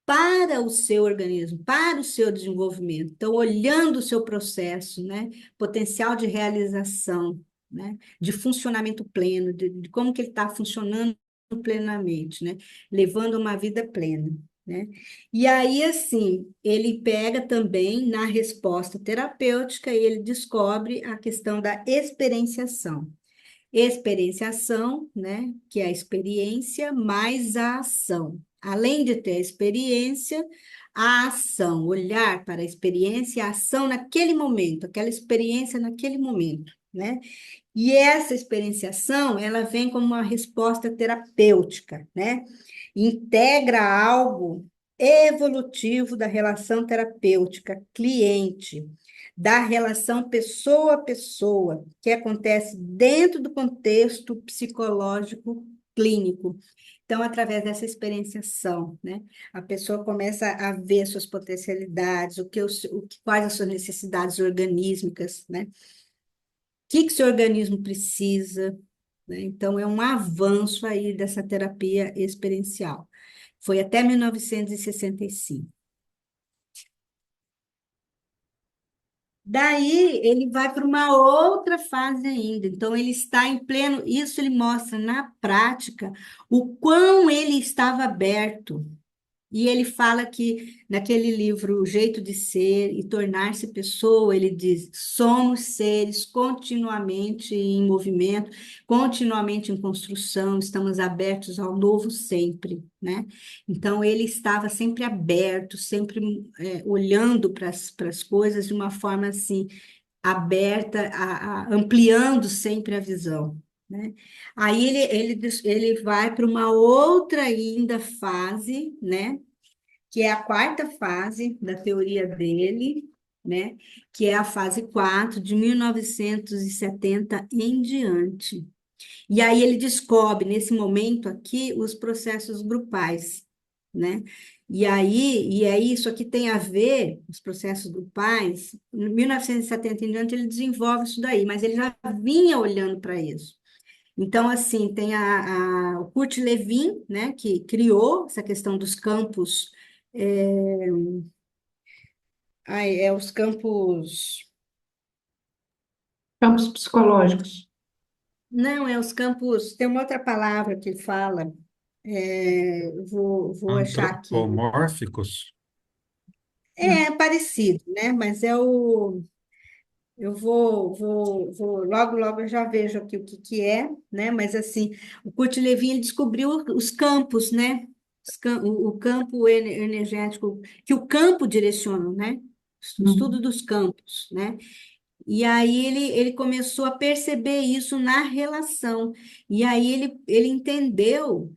para o seu organismo, para o seu desenvolvimento. Então, olhando o seu processo, né? Potencial de realização, né? De funcionamento pleno, de como que ele está funcionando plenamente, né? Levando uma vida plena, né? E aí, assim, ele pega também na resposta terapêutica e ele descobre a questão da experienciação. Experienciação, né, que é a experiência mais a ação. Além de ter a experiência, a ação, olhar para a experiência, a ação naquele momento, aquela experiência naquele momento, né? E essa experienciação, ela vem como uma resposta terapêutica, né? Integra algo evolutivo da relação terapêutica cliente, da relação pessoa a pessoa, que acontece dentro do contexto psicológico clínico. Então, através dessa experienciação, né, a pessoa começa a ver suas potencialidades, quais as suas necessidades organísmicas, né? Que seu organismo precisa, né? Então, é um avanço aí dessa terapia experiencial. Foi até 1965. Daí ele vai para uma outra fase ainda. Então, ele está em pleno. Isso ele mostra na prática o quão ele estava aberto. E ele fala que naquele livro O Jeito de Ser e Tornar-se Pessoa, ele diz: somos seres continuamente em movimento, continuamente em construção, estamos abertos ao novo sempre, né? Então, ele estava sempre aberto, sempre olhando para as coisas de uma forma assim, aberta, ampliando sempre a visão. Né? Aí ele vai para uma outra ainda fase, né? Que é a quarta fase da teoria dele, né? Que é a fase 4 de 1970 em diante. E aí ele descobre, nesse momento aqui, os processos grupais, né? E aí isso aqui tem a ver, os processos grupais, em 1970 em diante ele desenvolve isso daí, mas ele já vinha olhando para isso. Então, assim, tem o Kurt Lewin, né, que criou essa questão dos campos, é, os campos, Campos psicológicos. não, é os campos, tem uma outra palavra que ele fala, vou achar aqui. Antropomórficos? É parecido, né? Mas é o. Eu logo, logo eu já vejo aqui o que que é, né? Mas assim, o Kurt Lewin ele descobriu os campos, né? O campo energético, que o campo direciona, né? O estudo Uhum. dos campos, né? E aí ele começou a perceber isso na relação. E aí ele entendeu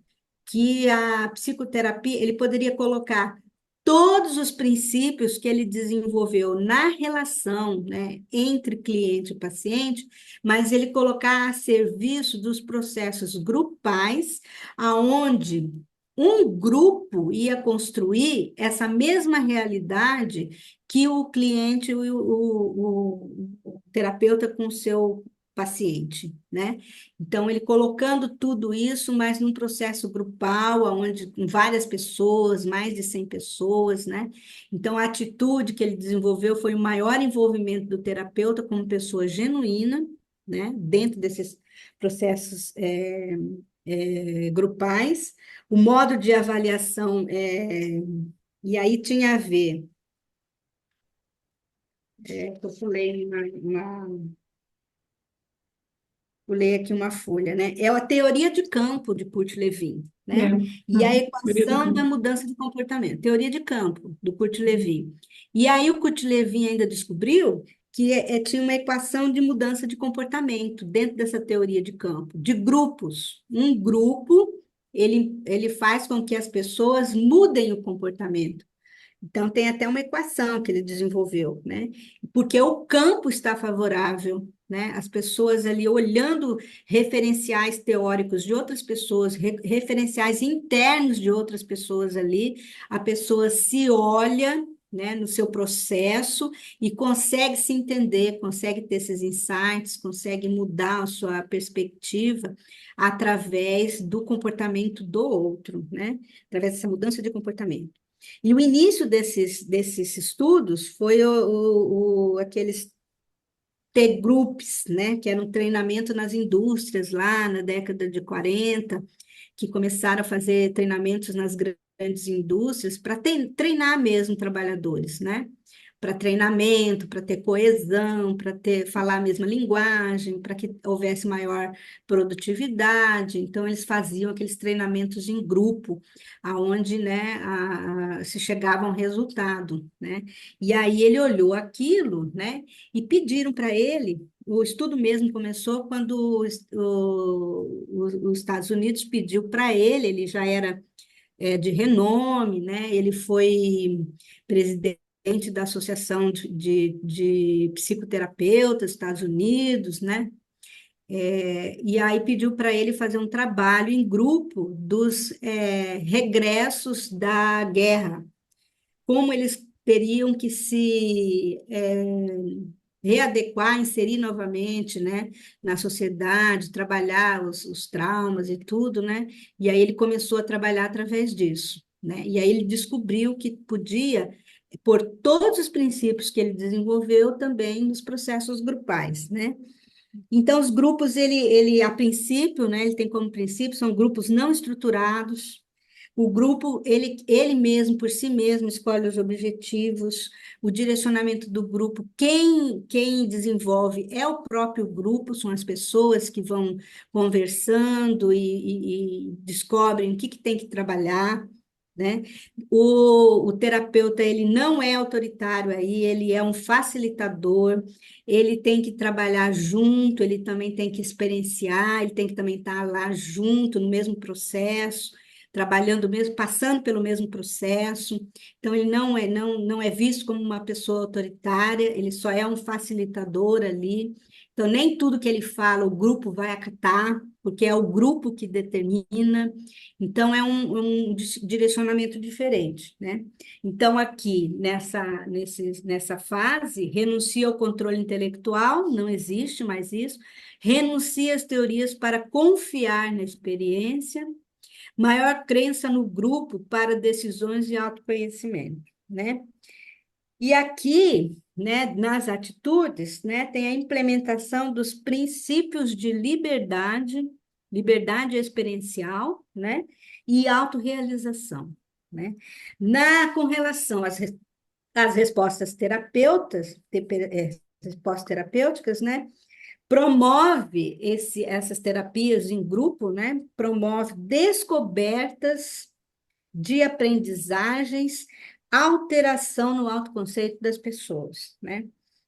que a psicoterapia, ele poderia colocar todos os princípios que ele desenvolveu na relação, né, entre cliente e paciente, mas ele colocar a serviço dos processos grupais, aonde um grupo ia construir essa mesma realidade que o cliente, o terapeuta com o seu paciente, né? Então, ele colocando tudo isso, mas num processo grupal, onde com várias pessoas, mais de 100 pessoas, né? Então, a atitude que ele desenvolveu foi o maior envolvimento do terapeuta como pessoa genuína, né? Dentro desses processos grupais. O modo de avaliação, e aí tinha a ver, que eu pulei pulei aqui uma folha, né? É a teoria de campo de Kurt Lewin, É. né? E a Uhum. Teoria do equação da campo. mudança de comportamento, teoria de campo do Kurt Lewin. E aí o Kurt Lewin ainda descobriu que tinha uma equação de mudança de comportamento dentro dessa teoria de campo, de grupos. Um grupo, ele faz com que as pessoas mudem o comportamento. Então, tem até uma equação que ele desenvolveu, né? Porque o campo está favorável, né? As pessoas ali olhando referenciais teóricos de outras pessoas, referenciais internos de outras pessoas ali, a pessoa se olha, né, no seu processo e consegue se entender, consegue ter esses insights, consegue mudar a sua perspectiva através do comportamento do outro, né? Através dessa mudança de comportamento. E o início desses estudos foi aqueles T-groups, né, que era um treinamento nas indústrias lá na década de 40, que começaram a fazer treinamentos nas grandes indústrias para treinar mesmo trabalhadores, né? Para treinamento, para ter coesão, para ter falar a mesma linguagem, para que houvesse maior produtividade. Então eles faziam aqueles treinamentos em grupo, aonde, né, se chegava a um resultado, né? E aí ele olhou aquilo, né, e pediram para ele. O estudo mesmo começou quando os Estados Unidos pediu para ele, ele já era de renome, né? Ele foi presidente da Associação de Psicoterapeutas dos Estados Unidos, né? E aí pediu para ele fazer um trabalho em grupo dos regressos da guerra, como eles teriam que se readequar, inserir novamente, né, na sociedade, trabalhar os traumas e tudo, né? E aí ele começou a trabalhar através disso, né? E aí ele descobriu que podia por todos os princípios que ele desenvolveu também nos processos grupais, né? Então, os grupos, a princípio, né, ele tem como princípio, são grupos não estruturados. O grupo, ele mesmo, por si mesmo, escolhe os objetivos, o direcionamento do grupo. Quem desenvolve é o próprio grupo, são as pessoas que vão conversando e descobrem o que tem que trabalhar, né? O terapeuta, ele não é autoritário aí, ele é um facilitador, ele tem que trabalhar junto, ele também tem que experienciar, ele tem que também estar lá junto, no mesmo processo, trabalhando mesmo, passando pelo mesmo processo. Então, ele não é visto como uma pessoa autoritária, ele só é um facilitador ali. Então, nem tudo que ele fala o grupo vai acatar, porque é o grupo que determina. Então, é um direcionamento diferente, né? Então, aqui, nessa fase, renuncia ao controle intelectual, não existe mais isso, renuncia às teorias para confiar na experiência, maior crença no grupo para decisões de autoconhecimento, né? E aqui, né, nas atitudes, né, tem a implementação dos princípios de liberdade liberdade experiencial, né? E autorrealização, né? Com relação às respostas respostas terapêuticas, né? Promove essas terapias em grupo, né? Promove descobertas de aprendizagens, alteração no autoconceito das pessoas, né?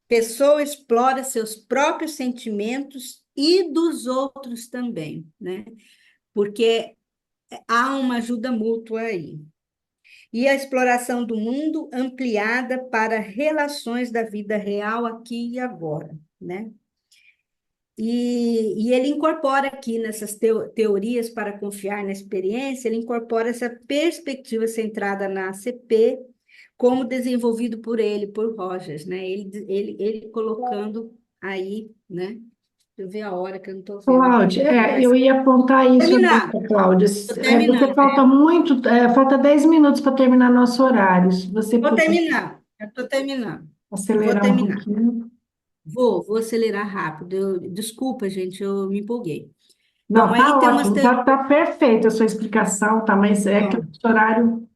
Pessoa explora seus próprios sentimentos e dos outros também, né? Porque há uma ajuda mútua aí. E a exploração do mundo ampliada para relações da vida real aqui e agora, né? E ele incorpora aqui nessas teorias para confiar na experiência, ele incorpora essa perspectiva centrada na ACP, como desenvolvido por ele, por Rogers, né? Ele colocando aí, né? Deixa eu ver a hora que eu não estou vendo aqui. Cláudia, Mas eu ia apontar isso terminar, agora, Cláudia. vou Você terminar, falta muito, falta 10 minutos para terminar nosso horário. Se você vou puder terminar, eu estou terminando, vou acelerar um terminar. pouquinho. Vou acelerar rápido. Desculpa, gente, eu me empolguei. Bom, Não, tá aí tem umas ótimo, tá perfeita a sua explicação, tá? Mas é que o teorias. nosso horário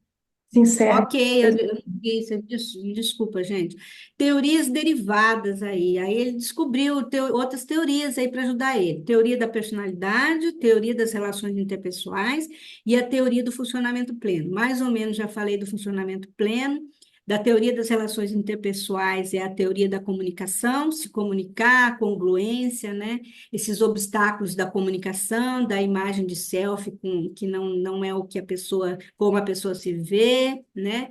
se encerra. Ok, eu não vi isso, desculpa, gente. Teorias derivadas aí. Aí ele descobriu outras teorias aí para ajudar ele. Teoria da personalidade, teoria das relações interpessoais e a teoria do funcionamento pleno. Mais ou menos já falei do funcionamento pleno. Da teoria das relações interpessoais é a teoria da comunicação, se comunicar, congruência, né? Esses obstáculos da comunicação, da imagem de self, que não é o que a pessoa, como a pessoa se vê, né?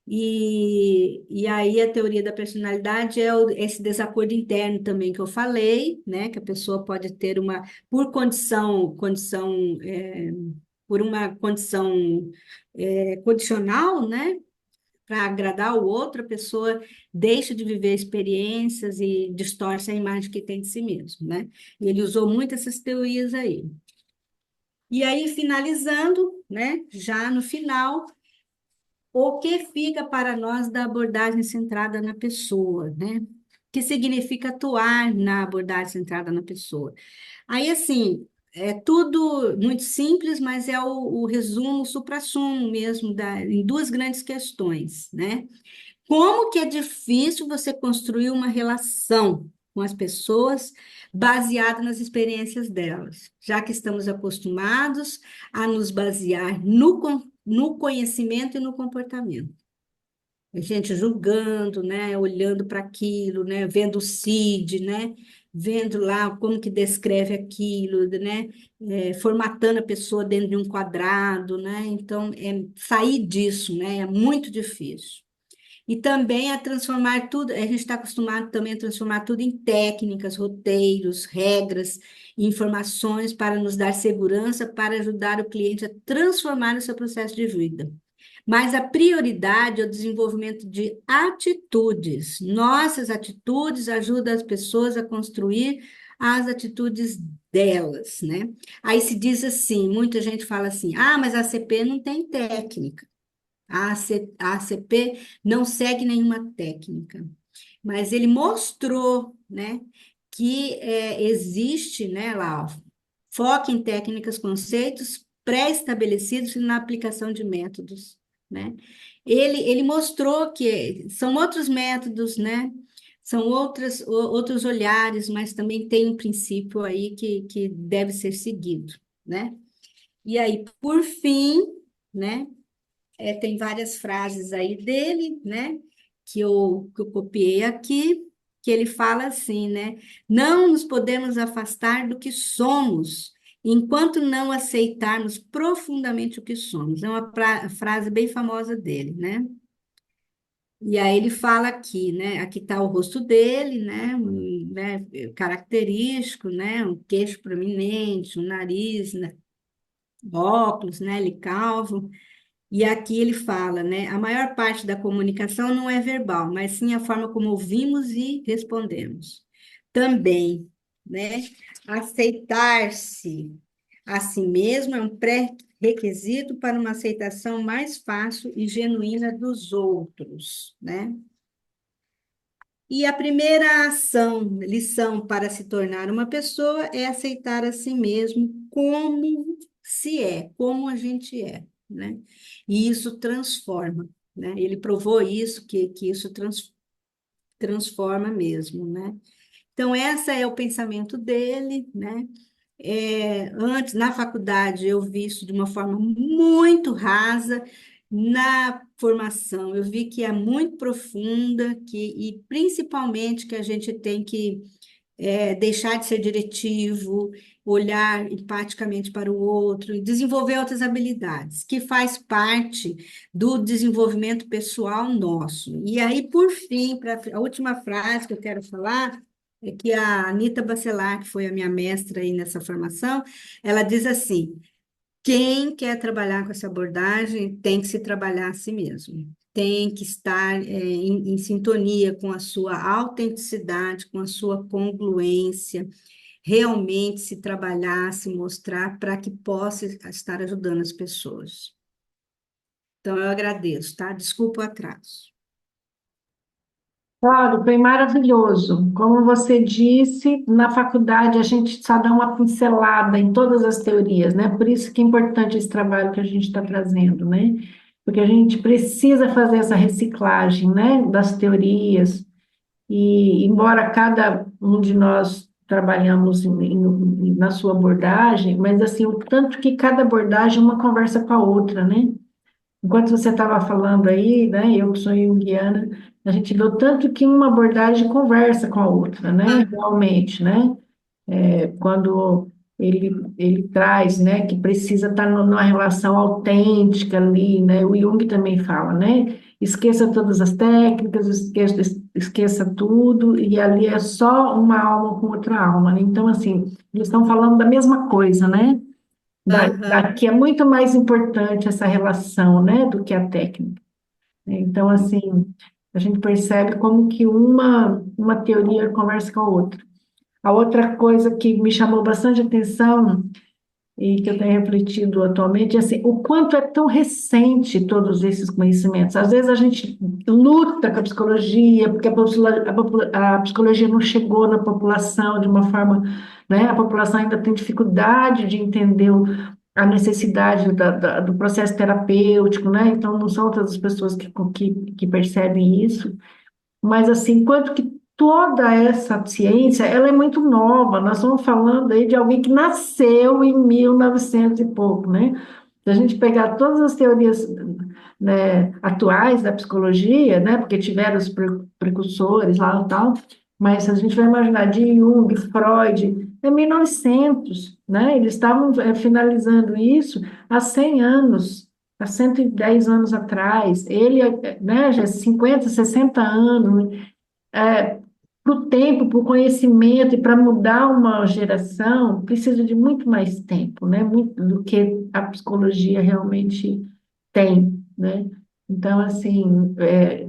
E aí a teoria da personalidade é esse desacordo interno também que eu falei, né? Que a pessoa pode ter por por uma condição condicional, né? Para agradar o outro, a pessoa deixa de viver experiências e distorce a imagem que tem de si mesmo, né? E ele usou muito essas teorias aí. E aí, finalizando, né? Já no final, o que fica para nós da abordagem centrada na pessoa, né? Que significa atuar na abordagem centrada na pessoa. Aí, assim, é tudo muito simples, mas é o resumo, o suprassumo mesmo, em duas grandes questões, né? Como que é difícil você construir uma relação com as pessoas baseada nas experiências delas, já que estamos acostumados a nos basear no conhecimento e no comportamento. A gente julgando, né, olhando para aquilo, né, vendo o CID, né, vendo lá como que descreve aquilo, né, formatando a pessoa dentro de um quadrado, né, então sair disso, né, é muito difícil. E também a transformar tudo, a gente está acostumado também a transformar tudo em técnicas, roteiros, regras, informações para nos dar segurança, para ajudar o cliente a transformar o seu processo de vida. Mas a prioridade é o desenvolvimento de atitudes. Nossas atitudes ajudam as pessoas a construir as atitudes delas, né? Aí se diz assim, muita gente fala assim, mas a CP não tem técnica. A ACP não segue nenhuma técnica, mas ele mostrou, né, que existe, né, lá, ó, foco em técnicas, conceitos pré-estabelecidos na aplicação de métodos, né? Ele mostrou que são outros métodos, né? São outros olhares, mas também tem um princípio aí que deve ser seguido, né? E aí, por fim, né? Tem várias frases aí dele, né? Que eu copiei aqui, que ele fala assim, né? Não nos podemos afastar do que somos, enquanto não aceitarmos profundamente o que somos. É uma frase bem famosa dele, né? E aí ele fala aqui, né? Aqui está o rosto dele, né? Característico, né? Um queixo proeminente, um nariz, né? Óculos, né? Ele calvo. E aqui ele fala, né? A maior parte da comunicação não é verbal, mas sim a forma como ouvimos e respondemos. Também, né? Aceitar-se a si mesmo é um pré-requisito para uma aceitação mais fácil e genuína dos outros, né? E a primeira lição para se tornar uma pessoa é aceitar a si mesmo como se é, como a gente é, né? E isso transforma, né? Ele provou isso, que isso transforma mesmo, né? Então, essa é o pensamento dele, né? Antes, na faculdade, eu vi isso de uma forma muito rasa. Na formação, eu vi que é muito profunda, e principalmente que a gente tem que deixar de ser diretivo, olhar empaticamente para o outro e desenvolver outras habilidades, que faz parte do desenvolvimento pessoal nosso. E aí, por fim, para a última frase que eu quero falar, é que a Anita Bacelar, que foi a minha mestra aí nessa formação, ela diz assim: quem quer trabalhar com essa abordagem tem que se trabalhar a si mesmo, tem que estar em sintonia com a sua autenticidade, com a sua congruência, realmente se trabalhar, se mostrar para que possa estar ajudando as pessoas. Então, eu agradeço, tá? Desculpa o atraso. Claro, foi maravilhoso. Como você disse, na faculdade a gente só dá uma pincelada em todas as teorias, né? Por isso que é importante esse trabalho que a gente está trazendo, né? Porque a gente precisa fazer essa reciclagem, né, das teorias. E embora cada um de nós trabalhamos na sua abordagem, mas assim, o tanto que cada abordagem uma conversa com a outra, né? Enquanto você estava falando aí, né, eu que sou junguiana, a gente vê o tanto que uma abordagem conversa com a outra, né, realmente, né? Quando ele traz, né, que precisa estar numa relação autêntica ali, né? O Jung também fala, né? Esqueça todas as técnicas, esqueça tudo, e ali é só uma alma com outra alma, né? Então, assim, eles estão falando da mesma coisa, né? Aham. Que é muito mais importante essa relação, né, do que a técnica. Então, assim, a gente percebe como que uma teoria conversa com a outra. A outra coisa que me chamou bastante atenção e que eu tenho refletido atualmente é assim, o quanto é tão recente todos esses conhecimentos. Às vezes a gente luta com a psicologia, porque a psicologia não chegou na população de uma forma, né? A população ainda tem dificuldade de entender a necessidade do processo terapêutico, né? Então, não são todas as pessoas que percebem isso. Mas assim, quanto que toda essa ciência, ela é muito nova. Nós estamos falando aí de alguém que nasceu em 1900 e pouco, né? Se a gente pegar todas as teorias, né, atuais da psicologia, né, porque tiveram os precursores lá e tal, mas se a gente vai imaginar de Jung, Freud, é 1900, né? Eles estavam finalizando isso há 100 anos, há 110 anos atrás. Ele, né, já 50, 60 anos, para o tempo, para o conhecimento e para mudar uma geração, precisa de muito mais tempo, né? Muito do que a psicologia realmente tem, né? Então, assim,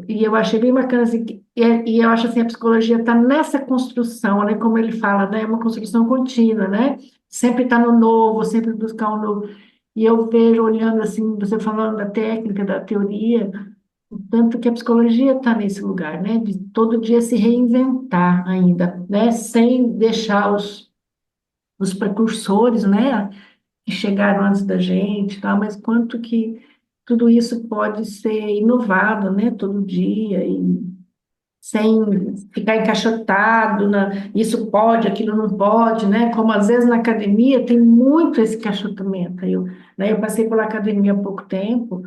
e eu achei bem bacana, assim, e eu acho assim, a psicologia está nessa construção, né? Como ele fala, né? É uma construção contínua, né? Sempre está no novo, sempre buscar um novo. E eu vejo, olhando assim, você falando da técnica, da teoria, tanto que a psicologia está nesse lugar, né? De todo dia se reinventar ainda, né? Sem deixar os precursores, né? Que chegaram antes da gente, tá? Mas quanto que tudo isso pode ser inovado, né? Todo dia e sem ficar encaixotado isso pode, aquilo não pode, né? Como às vezes na academia tem muito esse encaixotamento. Eu passei pela academia há pouco tempo.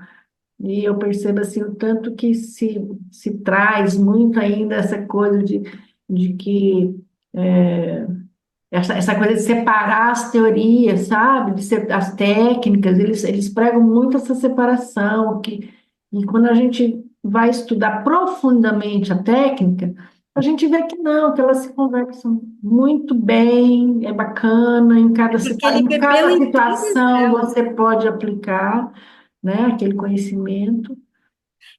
E eu percebo assim o tanto que se traz muito ainda essa coisa de que essa coisa de separar as teorias, sabe? As técnicas, eles pregam muito essa separação, e quando a gente vai estudar profundamente a técnica, a gente vê que não, que elas se conversam muito bem, é bacana, Porque ele em bebeu cada em todas situação elas. você pode aplicar, né, aquele conhecimento.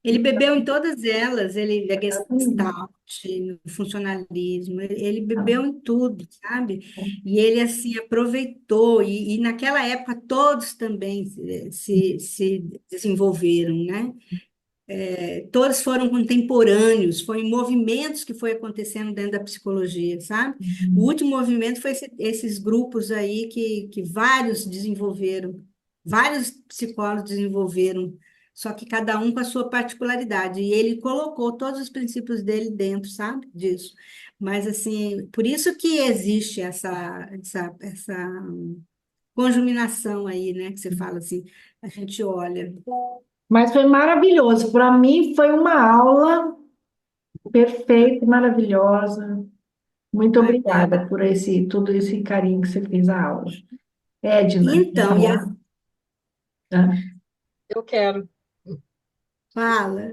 Ele bebeu em todas elas, ele é Exatamente. Gestalt, no funcionalismo, ele bebeu em tudo, sabe? E ele assim aproveitou, e naquela época todos também se desenvolveram, né? todos foram contemporâneos, foram movimentos que foi acontecendo dentro da psicologia, sabe? O Uhum. último movimento foi esses grupos aí que vários desenvolveram, vários psicólogos desenvolveram, só que cada um com a sua particularidade, e ele colocou todos os princípios dele dentro, sabe? Disso. Mas, assim, por isso que existe essa conjuminação aí, né? Que você fala assim, a gente olha. Mas foi maravilhoso. Para mim, foi uma aula perfeita, maravilhosa. Muito Ah, é. obrigada por todo esse carinho que você fez a aula. Edna, quer Então, falar? Tá? Eu quero. fala.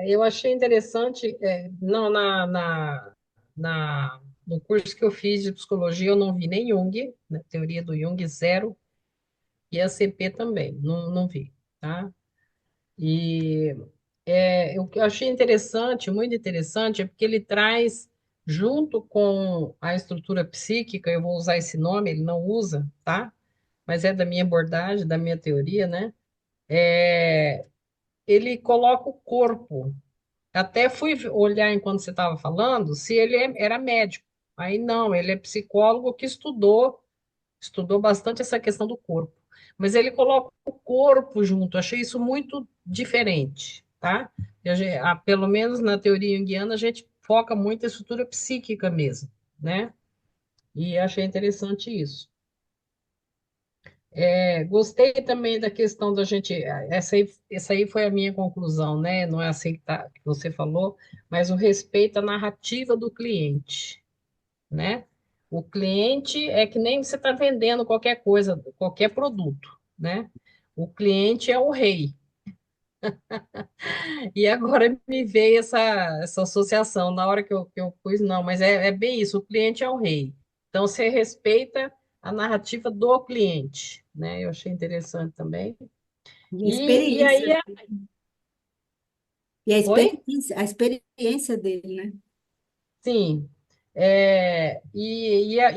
Eu achei interessante, não, no curso que eu fiz de psicologia, eu não vi nem Jung, né, teoria do Jung, zero, e a CP também, não vi, tá? E o que eu achei interessante, muito interessante, é porque ele traz, junto com a estrutura psíquica, eu vou usar esse nome, ele não usa, tá? Mas é da minha abordagem, da minha teoria, né? Ele coloca o corpo. Até fui olhar enquanto você estava falando se ele era médico. Aí não, ele é psicólogo que estudou bastante essa questão do corpo. Mas ele coloca o corpo junto, achei isso muito diferente, tá? Pelo menos na teoria junguiana, a gente foca muito a estrutura psíquica mesmo, né? E achei interessante isso. Gostei também da questão da gente. Essa aí foi a minha conclusão, né? Não é assim que você falou, mas o respeito à narrativa do cliente, né? O cliente é que nem você está vendendo qualquer coisa, qualquer produto, né? O cliente é o rei. E agora me veio essa associação na hora que eu pus, não, mas é bem isso, o cliente é o rei. Então, você respeita a narrativa do cliente, né? Eu achei interessante também. E a E aí, experiência, e oi? a experiência dele, né? Sim.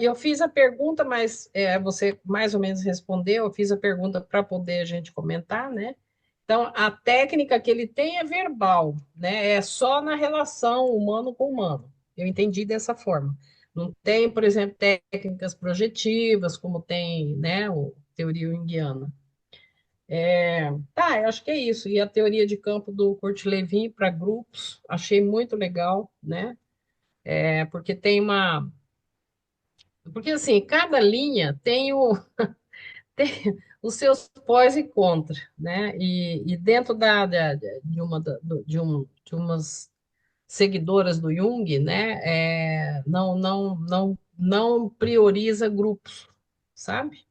Eu fiz a pergunta, mas você mais ou menos respondeu. Eu fiz a pergunta para poder a gente comentar, né? Então, a técnica que ele tem é verbal, né? É só na relação humano com humano. Eu entendi dessa forma. Não tem, por exemplo, técnicas projetivas, como tem, né, o teoria junguiana. Tá, eu acho que é isso. E a teoria de campo do Kurt Lewin para grupos, achei muito legal, né? Porque tem uma. Porque assim, cada linha tem os seus pós e contra, né? E dentro de de umas seguidoras do Jung, né? Não prioriza grupos, sabe?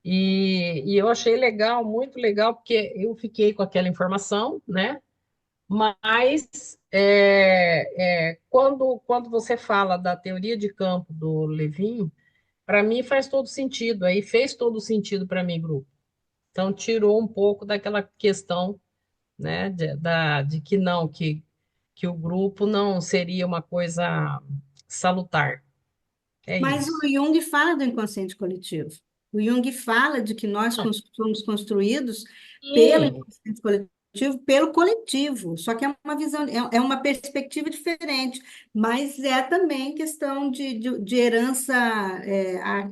E eu achei legal, muito legal, porque eu fiquei com aquela informação, né? Mas quando você fala da teoria de campo do Levin, para mim faz todo sentido, aí fez todo sentido para mim, grupo. Então tirou um pouco daquela questão, né, de que não, que o grupo não seria uma coisa salutar. É Mas o isso. Jung fala do inconsciente coletivo. O Jung fala de que nós somos construídos pelo Sim, inconsciente coletivo, pelo coletivo. Só que é uma visão, é uma perspectiva diferente, mas é também questão de herança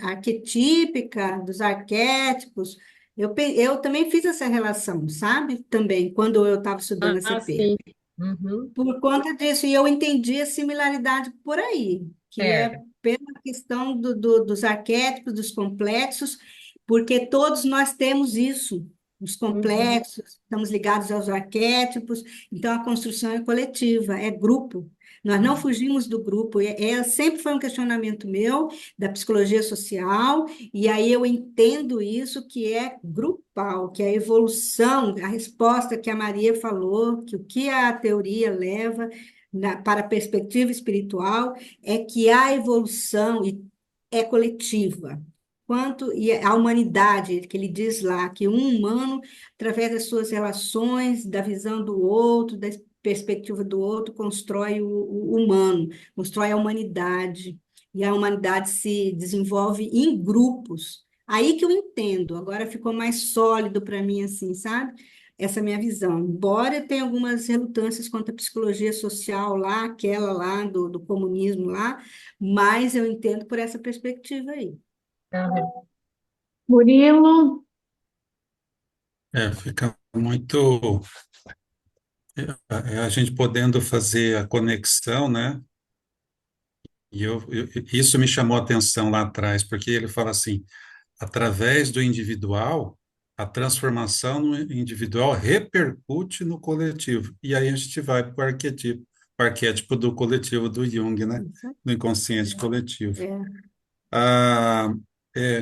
arquetípica, dos arquétipos. Eu também fiz essa relação, sabe? Também, quando eu estava estudando a CP. sim. Uhum. Por conta disso, e eu entendi a similaridade por aí, que é É. pela questão dos arquétipos, dos complexos, porque todos nós temos isso, os Uhum. complexos, estamos ligados aos arquétipos, então a construção é coletiva, é grupo. Nós não fugimos do grupo, sempre foi um questionamento meu da psicologia social, e aí eu entendo isso que é grupal, que é a evolução, a resposta que a Maria falou, que o que a teoria leva para a perspectiva espiritual é que a evolução é coletiva. Quanto e a humanidade, que ele diz lá, que um humano, através das suas relações, da visão do outro, da perspectiva do outro, constrói o humano, constrói a humanidade. E a humanidade se desenvolve em grupos. Aí que eu entendo, agora ficou mais sólido para mim, assim, sabe? essa minha visão. Embora eu tenha algumas relutâncias quanto à psicologia social lá, aquela lá do comunismo lá, mas eu entendo por essa perspectiva aí. Aham. Murilo, Fica muito a gente podendo fazer a conexão, né? E isso me chamou a atenção lá atrás, porque ele fala assim, através do individual, a transformação no individual repercute no coletivo. E aí a gente vai para o arquétipo do coletivo do Jung, né? Isso Do inconsciente coletivo. é. Ah,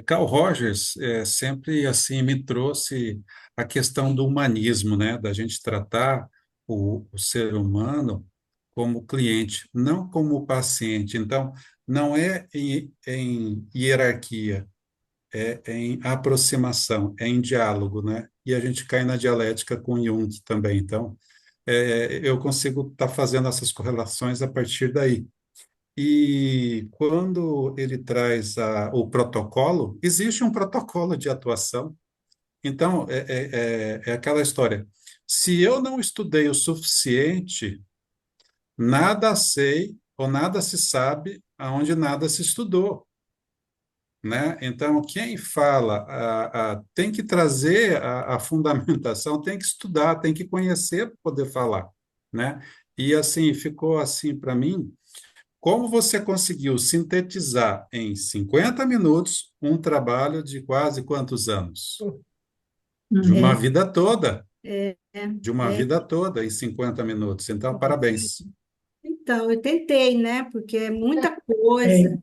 Carl Rogers sempre assim me trouxe a questão do humanismo, né? Da gente tratar o ser humano como cliente, não como paciente. Então, não é em hierarquia, é em aproximação, é em diálogo, né? E a gente cai na dialética com Jung também. Então, eu consigo estar fazendo essas correlações a partir daí. E quando ele traz o protocolo, existe um protocolo de atuação. Então, é aquela história. Se eu não estudei o suficiente, nada sei ou nada se sabe aonde nada se estudou, né? Então, quem fala tem que trazer a fundamentação, tem que estudar, tem que conhecer para poder falar, né? E assim, ficou assim para mim, como você conseguiu sintetizar em 50 minutos um trabalho de quase quantos anos? De uma uhum, vida toda, É, de uma é, vida toda em 50 minutos. Então, parabéns. então, eu tentei, né? Porque é muita coisa. é,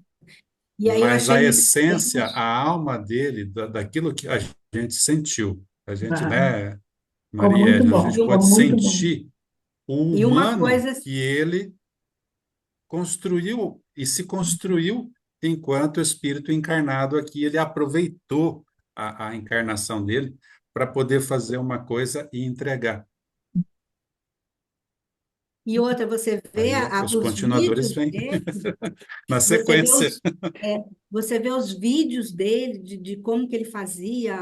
E aí eu Mas achei a muito essência, a interessante. alma dele, daquilo que a gente sentiu, a gente, tá. né, Ficou muito Marielle, a bom, gente ficou pode muito bom. sentir o E uma humano coisa, que ele construiu e se construiu enquanto espírito encarnado aqui. Ele aproveitou a encarnação dele para poder fazer uma coisa e entregar. e outra, você vê Aí os os continuadores vídeos vêm dele, na você vê sequência. você vê os vídeos dele, de como que ele fazia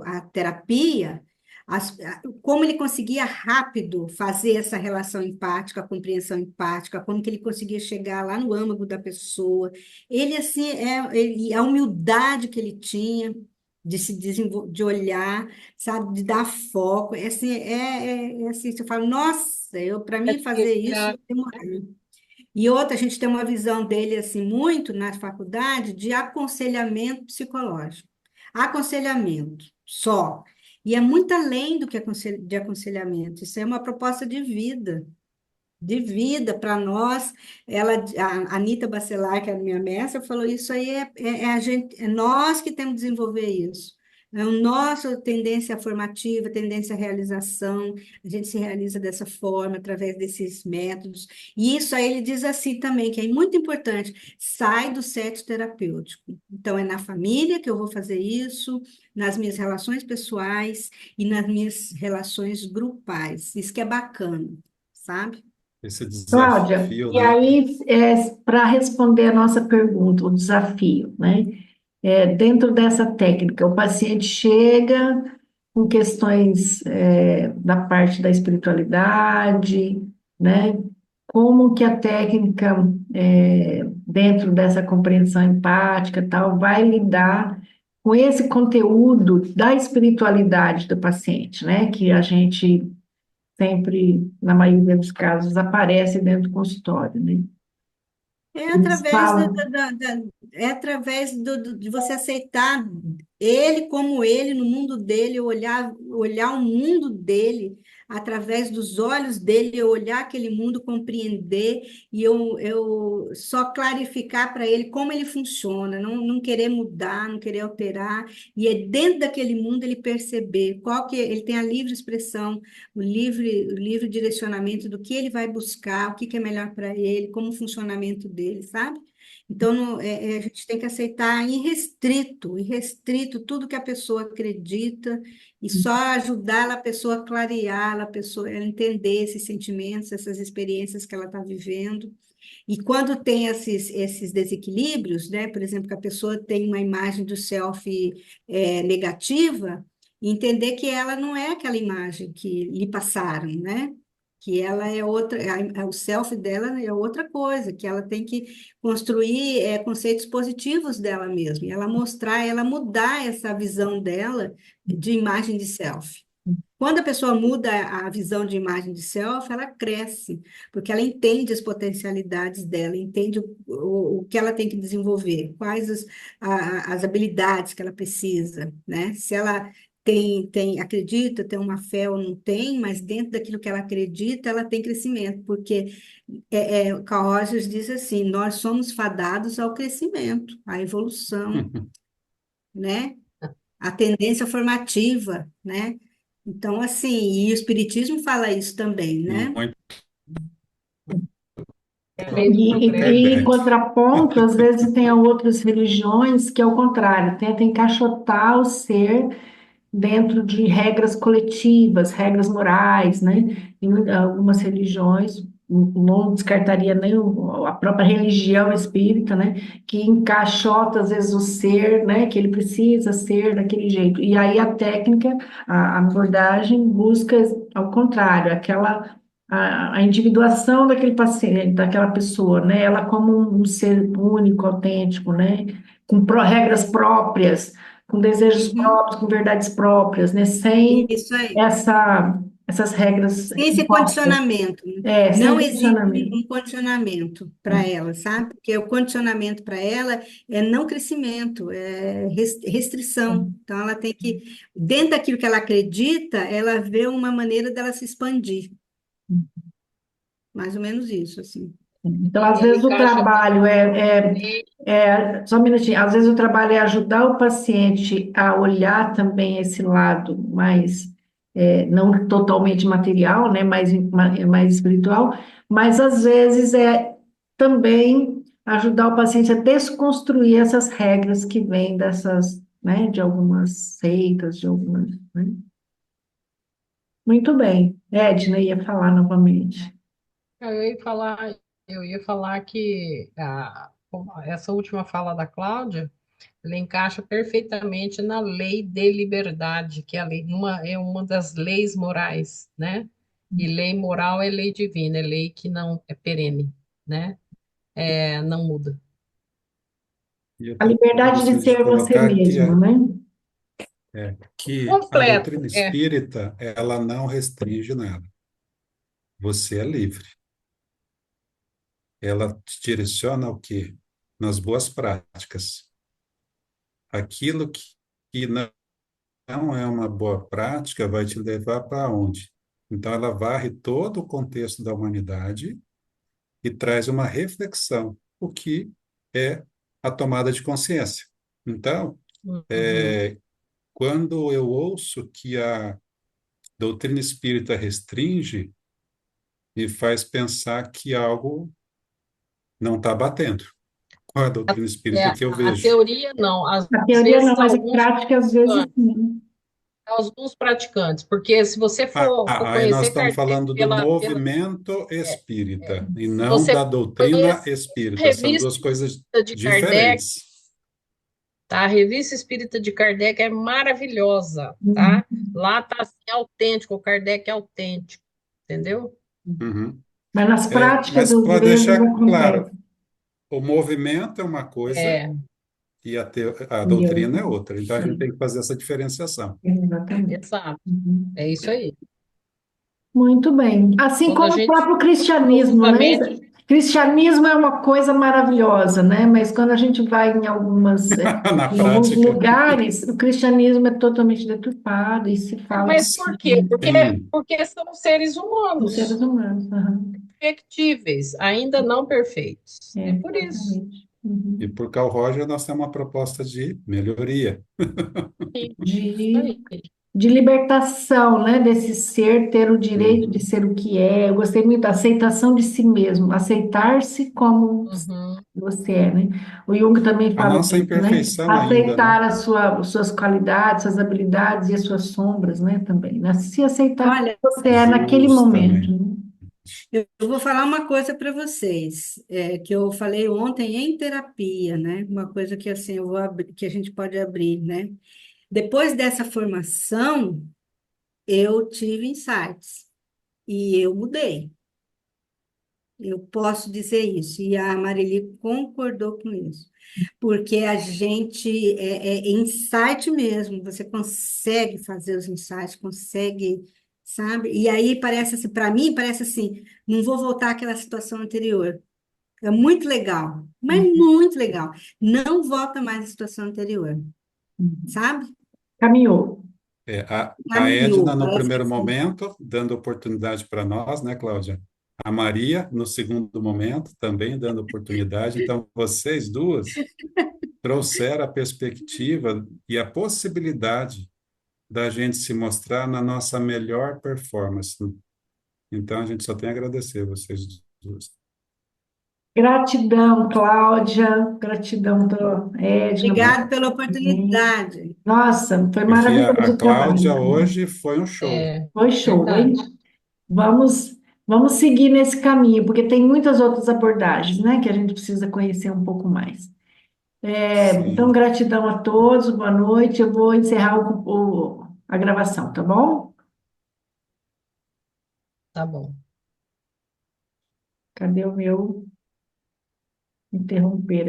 a terapia, como ele conseguia rápido fazer essa relação empática, a compreensão empática, como que ele conseguia chegar lá no âmago da pessoa. Ele, assim, a humildade que ele tinha de se desenvolver, de olhar, sabe, de dar foco. É assim, você fala, nossa, para mim fazer isso, eu demorei. E outra, a gente tem uma visão dele assim muito na faculdade de aconselhamento psicológico. Aconselhamento só. E é muito além do que de aconselhamento. Isso é uma proposta de vida para nós. A Anita Bacelar, que é a minha mestra, falou: isso aí é a gente, é nós que temos que desenvolver isso. É o nosso tendência formativa, tendência à realização, a gente se realiza dessa forma, através desses métodos. E isso aí ele diz assim também, que é muito importante, sai do set terapêutico. Então, é na família que eu vou fazer isso, nas minhas relações pessoais e nas minhas relações grupais. Isso que é bacana, sabe? Esse Cláudia, desafio, e né? aí, para responder a nossa pergunta, o desafio, né? Dentro dessa técnica, o paciente chega com questões da parte da espiritualidade, né? Como que a técnica, dentro dessa compreensão empática, tal, vai lidar com esse conteúdo da espiritualidade do paciente, né? Que a gente sempre, na maioria dos casos, aparece dentro do consultório, né? É Eles através, falam, é através de você aceitar ele como ele, no mundo dele, olhar o mundo dele, através dos olhos dele, eu olhar aquele mundo, compreender, e eu só clarificar para ele como ele funciona, não querer mudar, não querer alterar, e é dentro daquele mundo ele perceber qual que ele tem a livre expressão, o livre direcionamento do que ele vai buscar, o que que é melhor para ele, como o funcionamento dele, sabe? Então, a gente tem que aceitar irrestrito tudo que a pessoa acredita e só ajudar a pessoa a clarear, a pessoa a entender esses sentimentos, essas experiências que ela está vivendo. E quando tem esses desequilíbrios, né? Por exemplo, que a pessoa tem uma imagem do self negativa, entender que ela não é aquela imagem que lhe passaram, né? Que ela é outra, o self dela é outra coisa, que ela tem que construir conceitos positivos dela mesma, e ela mostrar, ela mudar essa visão dela de imagem de self. Quando a pessoa muda a visão de imagem de self, ela cresce, porque ela entende as potencialidades dela, entende o que ela tem que desenvolver, quais as habilidades que ela precisa, né? Se ela acredita, tem uma fé ou não tem, mas dentro daquilo que ela acredita, ela tem crescimento, porque Carl Rogers diz assim, nós somos fadados ao crescimento, à evolução, né? A tendência formativa, né? Então, assim, e o Espiritismo fala isso também, né? Muito É a bom. lei do progresso. Em Kardec. contraponto, às vezes tem outras religiões que, ao contrário, tentam encaixotar o ser dentro de regras coletivas, regras morais, né? Em algumas religiões, não descartaria nem a própria religião espírita, né? Que encaixota, às vezes, o ser, né? Que ele precisa ser daquele jeito. E aí a técnica, a abordagem busca, ao contrário, a individuação daquele paciente, daquela pessoa, né? Ela como um ser único, autêntico, né? Com regras próprias, com desejos Uhum. próprios, com verdades próprias, né? Sem Isso aí. essas regras Sem esse impostas. condicionamento, né? Sem Não existe condicionamento. um condicionamento para ela, sabe? Porque o condicionamento para ela é não crescimento, é restrição. Então, ela tem que, dentro daquilo que ela acredita, ela vê uma maneira dela se expandir. Mais ou menos isso, assim. Então, E às ela vezes o encaixa dentro trabalho da lei. só um minutinho, às vezes o trabalho é ajudar o paciente a olhar também esse lado mais, não totalmente material, né, mais espiritual, mas às vezes é também ajudar o paciente a desconstruir essas regras que vêm dessas, né, de algumas seitas, de algumas, né? Muito bem. Edna ia falar novamente. Eu ia falar, eu ia falar que essa última fala da Cláudia, ela encaixa perfeitamente na lei de liberdade, que é uma das leis morais, né? E lei moral é lei divina, é lei que não é perene, né? Não muda. E eu A também liberdade de gostaria de ser você colocar mesmo, né? que a Completo, doutrina é. espírita, ela não restringe nada. Você é livre. Ela te direciona ao quê? Nas boas práticas. Aquilo que não é uma boa prática vai te levar para onde? Então, ela varre todo o contexto da humanidade e traz uma reflexão, o que é a tomada de consciência. Então, Uhum. quando eu ouço que a doutrina espírita restringe, me faz pensar que algo não está batendo com a doutrina espírita que eu A vejo. teoria não, às A teoria vezes não, mas a prática às vezes sim. alguns praticantes, porque se você for Aí nós conhecer estamos Kardec falando do pela movimento espírita e se não você da doutrina conhecer a espírita. São revista duas coisas de Kardec, diferentes. tá? A revista Espírita de Kardec é maravilhosa, Uhum. tá? Lá tá assim, autêntico, o Kardec é autêntico, entendeu? Uhum. Mas nas práticas, Mas às para vezes, deixar claro, acontece. o movimento é uma coisa É, e a E eu, doutrina é outra. Então a gente sim, tem que fazer essa diferenciação. exatamente. exato, Uhum. é isso aí. Muito bem. Assim Quando a como o gente próprio cristianismo, né? profundamente, Cristianismo é uma coisa maravilhosa, né? Mas quando a gente vai Na em alguns prática, lugares, o cristianismo é totalmente deturpado e se fala mas por quê? sim. Porque são seres dos seres humanos, humanos. Aham. perfectíveis, ainda não perfeitos. É por isso. Exatamente. E Uhum. por Carl Roger, nós temos uma proposta de melhoria. Sim, isso De aí. de libertação, né, desse ser ter o direito de Uhum. ser o que é. Eu gostei muito da aceitação de si mesmo, aceitar-se como Uhum. você é, né? O Jung também A fala nossa isso, né? imperfeição ainda, né? Aceitar as suas qualidades, suas habilidades e as suas sombras, né, também, né? Se aceitar como Olha, você é naquele momento, Justamente. né? eu vou falar uma coisa para vocês, que eu falei ontem em terapia, né? Uma coisa que assim eu vou abrir, que a gente pode abrir, né? Depois dessa formação, eu tive insights e eu mudei. Eu posso dizer isso, e a Marili concordou com isso, porque a gente é insight mesmo, você consegue fazer os insights, consegue, sabe? E aí parece assim, para mim, parece assim, não vou voltar àquela situação anterior. É muito legal, mas muito legal. Não volta mais à situação anterior, sabe? Caminhou. A Edna, Caminhou, no parece que primeiro assim. momento, dando oportunidade para nós, né, Cláudia? A Maria, no segundo momento, também dando oportunidade. Então, vocês duas trouxeram a perspectiva e a possibilidade da gente se mostrar na nossa melhor performance. Então, a gente só tem a agradecer vocês duas. Gratidão, Cláudia. Gratidão, Edna. Obrigado pela Também. oportunidade. Nossa, foi Porque maravilhoso a o trabalho. Cláudia hoje foi um show. É, Foi show, hein? verdade. Vamos, vamos seguir nesse caminho, porque tem muitas outras abordagens, né, que a gente precisa conhecer um pouco mais. Então, Sim. gratidão a todos, boa noite. Eu vou encerrar a gravação, tá bom? Tá bom. Cadê o meu interromper?